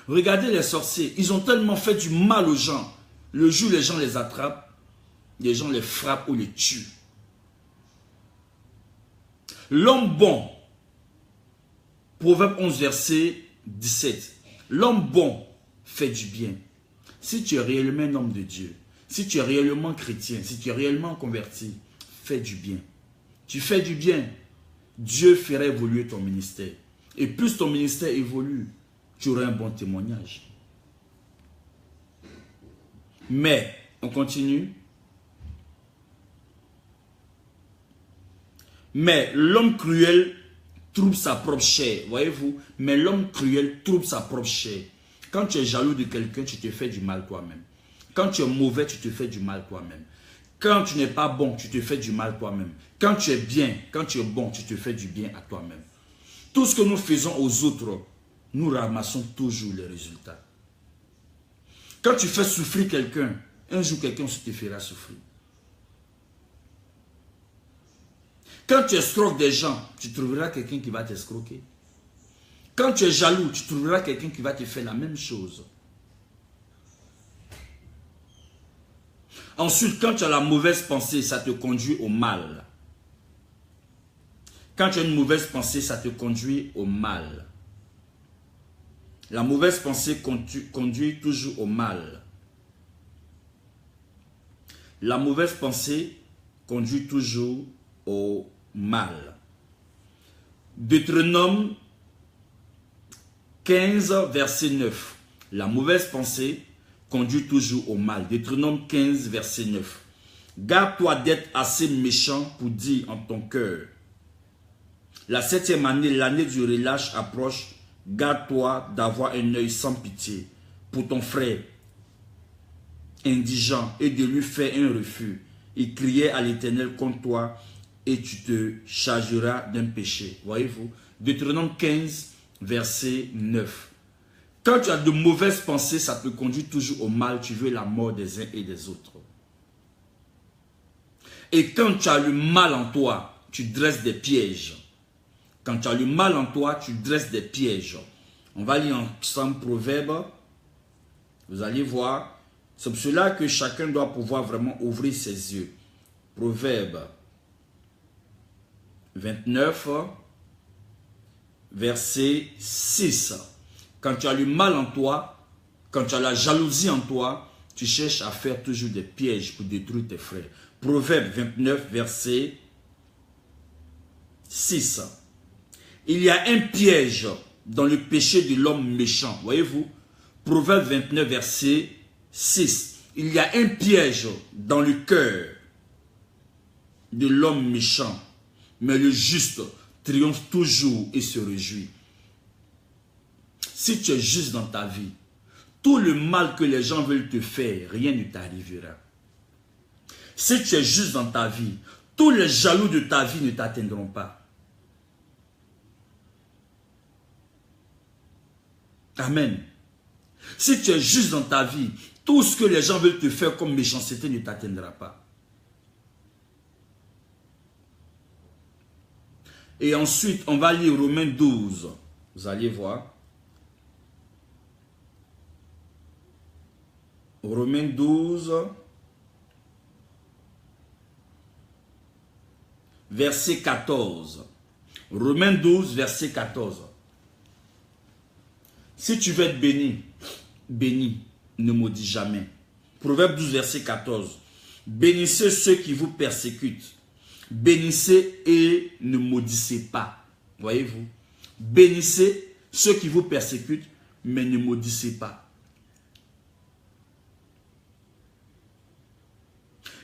Regardez les sorciers. Ils ont tellement fait du mal aux gens. Le jour où les gens les attrapent, les gens les frappent ou les tuent. L'homme bon, Proverbe 11, verset 17. L'homme bon fait du bien. Si tu es réellement un homme de Dieu, si tu es réellement chrétien, si tu es réellement converti, fais du bien. Tu fais du bien, Dieu fera évoluer ton ministère. Et plus ton ministère évolue, tu auras un bon témoignage. Mais, on continue. Mais l'homme cruel trouve sa propre chair. Voyez-vous? Mais l'homme cruel trouve sa propre chair. Quand tu es jaloux de quelqu'un, tu te fais du mal toi-même. Quand tu es mauvais, tu te fais du mal toi-même. Quand tu n'es pas bon, tu te fais du mal toi-même. Quand tu es bien, quand tu es bon, tu te fais du bien à toi-même. Tout ce que nous faisons aux autres, nous ramassons toujours les résultats. Quand tu fais souffrir quelqu'un, un jour quelqu'un te fera souffrir. Quand tu escroques des gens, tu trouveras quelqu'un qui va t'escroquer. Quand tu es jaloux, tu trouveras quelqu'un qui va te faire la même chose. Ensuite, quand tu as la mauvaise pensée, ça te conduit au mal. Quand tu as une mauvaise pensée, ça te conduit au mal. La mauvaise pensée conduit toujours au mal. La mauvaise pensée conduit toujours au mal. Deutéronome 15, verset 9. La mauvaise pensée conduit toujours au mal. Deutéronome 15, verset 9. Garde-toi d'être assez méchant pour dire en ton cœur. La 7e année, l'année du relâche approche. Garde-toi d'avoir un œil sans pitié pour ton frère indigent et de lui faire un refus. Il criait à l'Éternel contre toi et tu te chargeras d'un péché. Voyez-vous? Deutéronome 15, verset 9. Quand tu as de mauvaises pensées, ça te conduit toujours au mal. Tu veux la mort des uns et des autres. Et quand tu as le mal en toi, tu dresses des pièges. Quand tu as le mal en toi, tu dresses des pièges. On va lire ensemble Proverbe. Vous allez voir. C'est pour cela que chacun doit pouvoir vraiment ouvrir ses yeux. Proverbe 29, verset 6. Quand tu as le mal en toi, quand tu as la jalousie en toi, tu cherches à faire toujours des pièges pour détruire tes frères. Proverbe 29, verset 6. Il y a un piège dans le péché de l'homme méchant. Voyez-vous? Proverbe 29, verset 6. Il y a un piège dans le cœur de l'homme méchant. Mais le juste triomphe toujours et se réjouit. Si tu es juste dans ta vie, tout le mal que les gens veulent te faire, rien ne t'arrivera. Si tu es juste dans ta vie, tous les jaloux de ta vie ne t'atteindront pas. Amen. Si tu es juste dans ta vie, tout ce que les gens veulent te faire comme méchanceté ne t'atteindra pas. Et ensuite, on va lire Romains 12. Vous allez voir. Romains 12, verset 14. Romains 12, verset 14. Si tu veux être béni, béni, ne maudis jamais. Proverbe 12, verset 14. Bénissez ceux qui vous persécutent. Bénissez et ne maudissez pas. Voyez-vous? Bénissez ceux qui vous persécutent, mais ne maudissez pas.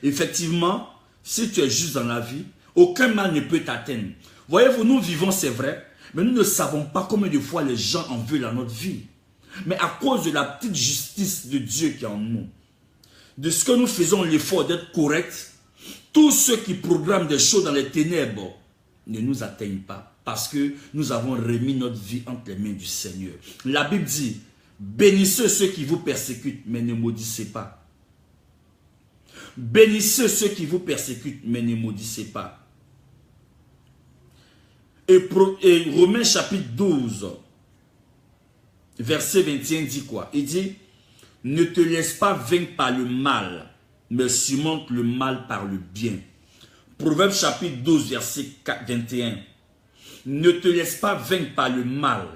Effectivement, si tu es juste dans la vie, aucun mal ne peut t'atteindre. Voyez-vous, nous vivons, c'est vrai, mais nous ne savons pas combien de fois les gens en veulent dans notre vie. Mais à cause de la petite justice de Dieu qui est en nous, de ce que nous faisons l'effort d'être corrects, tous ceux qui programment des choses dans les ténèbres ne nous atteignent pas. Parce que nous avons remis notre vie entre les mains du Seigneur. La Bible dit, bénissez ceux qui vous persécutent, mais ne maudissez pas. Bénissez ceux qui vous persécutent, mais ne maudissez pas. Et Romains chapitre 12, verset 21 dit quoi? Il dit, Ne te laisse pas vaincre par le mal, mais surmonte le mal par le bien. Proverbe chapitre 12, verset 21. Ne te laisse pas vaincre par le mal,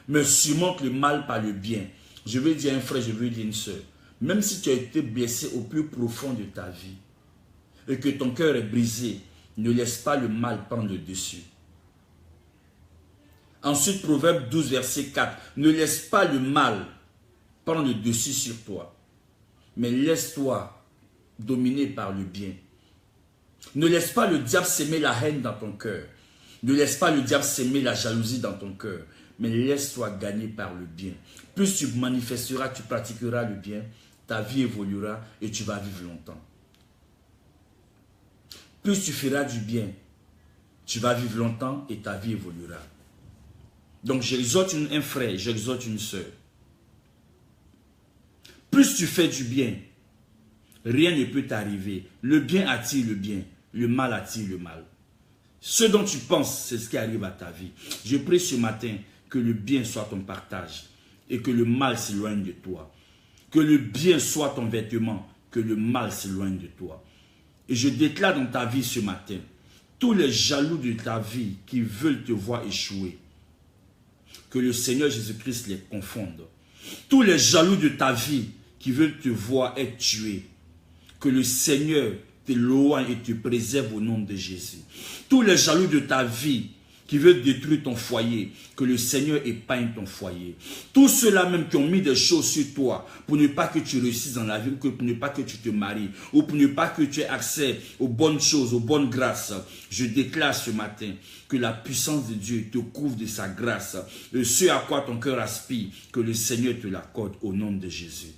mais surmonte le mal par le bien. Je veux dire un frère, je veux dire une soeur. Même si tu as été blessé au plus profond de ta vie et que ton cœur est brisé, ne laisse pas le mal prendre le dessus. Ensuite, Proverbe 12, verset 4. Ne laisse pas le mal prendre le dessus sur toi, mais laisse-toi dominer par le bien. Ne laisse pas le diable s'aimer la haine dans ton cœur. Ne laisse pas le diable s'aimer la jalousie dans ton cœur, mais laisse-toi gagner par le bien. Plus tu manifesteras, tu pratiqueras le bien, ta vie évoluera et tu vas vivre longtemps. Plus tu feras du bien, tu vas vivre longtemps et ta vie évoluera. Donc j'exhorte un frère, j'exhorte une soeur. Plus tu fais du bien, rien ne peut t'arriver. Le bien attire le bien, le mal attire le mal. Ce dont tu penses, c'est ce qui arrive à ta vie. Je prie ce matin que le bien soit ton partage et que le mal s'éloigne de toi. Que le bien soit ton vêtement, que le mal s'éloigne de toi. Et je déclare dans ta vie ce matin, tous les jaloux de ta vie qui veulent te voir échouer, que le Seigneur Jésus-Christ les confonde. Tous les jaloux de ta vie qui veulent te voir être tué, que le Seigneur t'éloigne et te préserve au nom de Jésus. Tous les jaloux de ta vie qui veulent détruire ton foyer, que le Seigneur épargne ton foyer. Tous ceux-là même qui ont mis des choses sur toi pour ne pas que tu réussisses dans la vie, ou pour ne pas que tu te maries, ou pour ne pas que tu aies accès aux bonnes choses, aux bonnes grâces, je déclare ce matin que la puissance de Dieu te couvre de sa grâce. Et ce à quoi ton cœur aspire, que le Seigneur te l'accorde au nom de Jésus.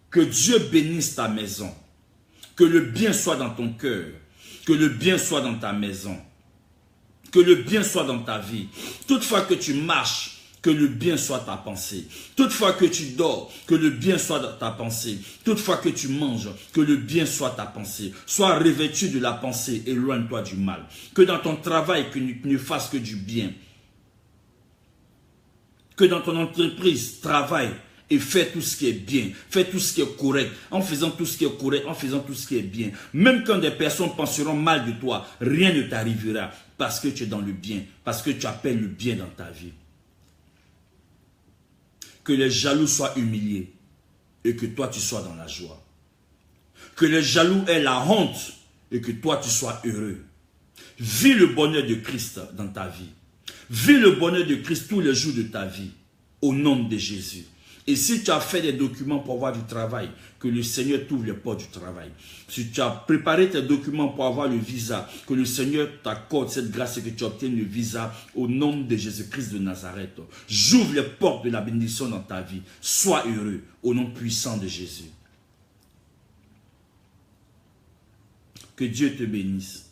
Que Dieu bénisse ta maison. Que le bien soit dans ton cœur. Que le bien soit dans ta maison. Que le bien soit dans ta vie. Toutefois que tu marches, que le bien soit ta pensée. Toutefois que tu dors, que le bien soit dans ta pensée. Toutefois que tu manges, que le bien soit ta pensée. Sois revêtu de la pensée, éloigne-toi du mal. Que dans ton travail, que tu ne fasses que du bien. Que dans ton entreprise, travaille et fais tout ce qui est bien, fais tout ce qui est correct, en faisant tout ce qui est correct, en faisant tout ce qui est bien. Même quand des personnes penseront mal de toi, rien ne t'arrivera parce que tu es dans le bien, parce que tu appelles le bien dans ta vie. Que les jaloux soient humiliés et que toi tu sois dans la joie. Que les jaloux aient la honte et que toi tu sois heureux. Vis le bonheur de Christ dans ta vie. Vis le bonheur de Christ tous les jours de ta vie, au nom de Jésus. Et si tu as fait des documents pour avoir du travail, que le Seigneur t'ouvre les portes du travail. Si tu as préparé tes documents pour avoir le visa, que le Seigneur t'accorde cette grâce et que tu obtiennes le visa au nom de Jésus-Christ de Nazareth. J'ouvre les portes de la bénédiction dans ta vie. Sois heureux au nom puissant de Jésus. Que Dieu te bénisse.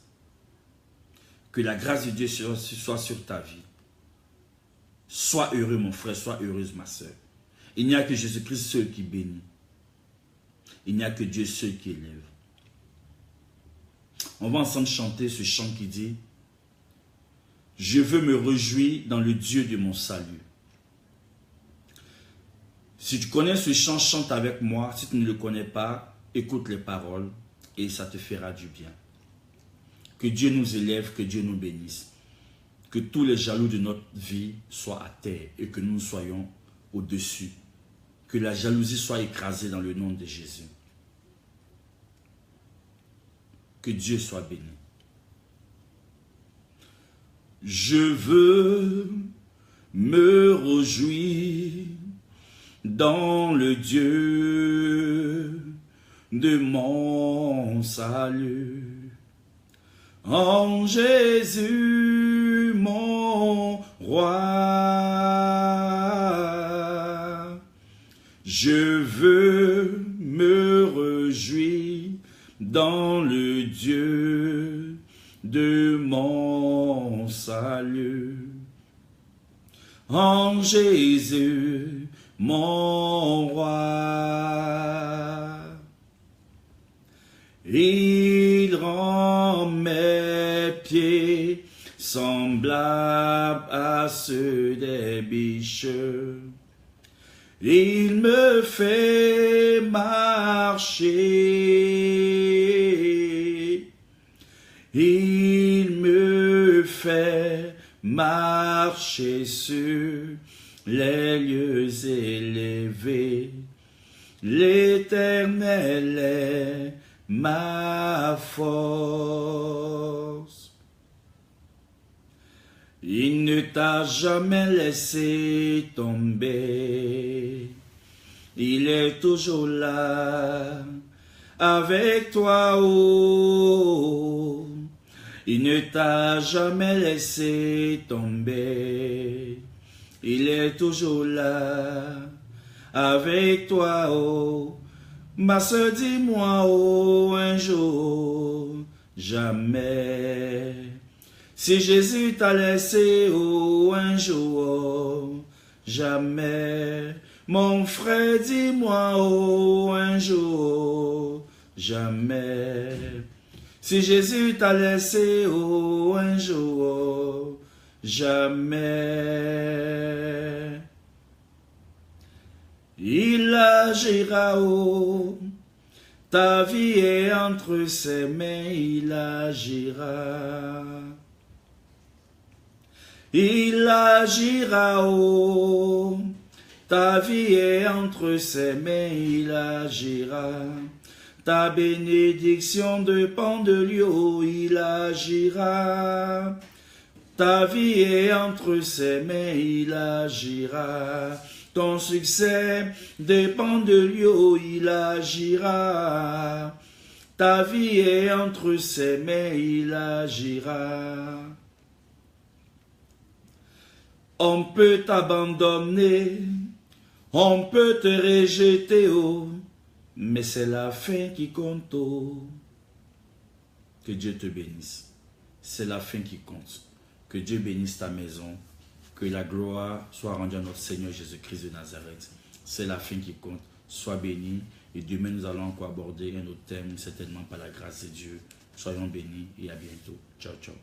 Que la grâce de Dieu soit sur ta vie. Sois heureux mon frère, sois heureuse ma soeur. Il n'y a que Jésus-Christ seul qui bénit. Il n'y a que Dieu seul qui élève. On va ensemble chanter ce chant qui dit « Je veux me réjouir dans le Dieu de mon salut ». Si tu connais ce chant, chante avec moi. Si tu ne le connais pas, écoute les paroles et ça te fera du bien. Que Dieu nous élève, que Dieu nous bénisse. Que tous les jaloux de notre vie soient à terre et que nous soyons au-dessus. Que la jalousie soit écrasée dans le nom de Jésus. Que Dieu soit béni. Je veux me réjouir dans le Dieu de mon salut. En Jésus, mon roi, je veux me réjouir dans le Dieu de mon salut. En Jésus, mon roi, il rend mes pieds semblable à ceux des biches. Il me fait marcher. Il me fait marcher sur les lieux élevés. L'Éternel est ma force. Il ne t'a jamais laissé tomber. Il est toujours là avec toi. Oh. Il ne t'a jamais laissé tomber. Il est toujours là avec toi. Oh. Ma soeur, dis-moi, oh, un jour, jamais. Si Jésus t'a laissé, oh, un jour, oh, jamais. Mon frère, dis-moi, oh, un jour, jamais. Si Jésus t'a laissé, oh, un jour, oh, jamais. Il agira, oh, ta vie est entre ses mains, il agira. Il agira, oh, ta vie est entre ses mains, il agira. Ta bénédiction dépend de lui, oh, il agira. Ta vie est entre ses mains, il agira. Ton succès dépend de lui, oh, il agira. Ta vie est entre ses mains, il agira. On peut t'abandonner, on peut te rejeter, oh, mais c'est la fin qui compte, oh. Que Dieu te bénisse. C'est la fin qui compte. Que Dieu bénisse ta maison. Que la gloire soit rendue à notre Seigneur Jésus-Christ de Nazareth. C'est la fin qui compte. Sois béni. Et demain, nous allons encore aborder un autre thème, certainement par la grâce de Dieu. Soyons bénis et à bientôt. Ciao, ciao.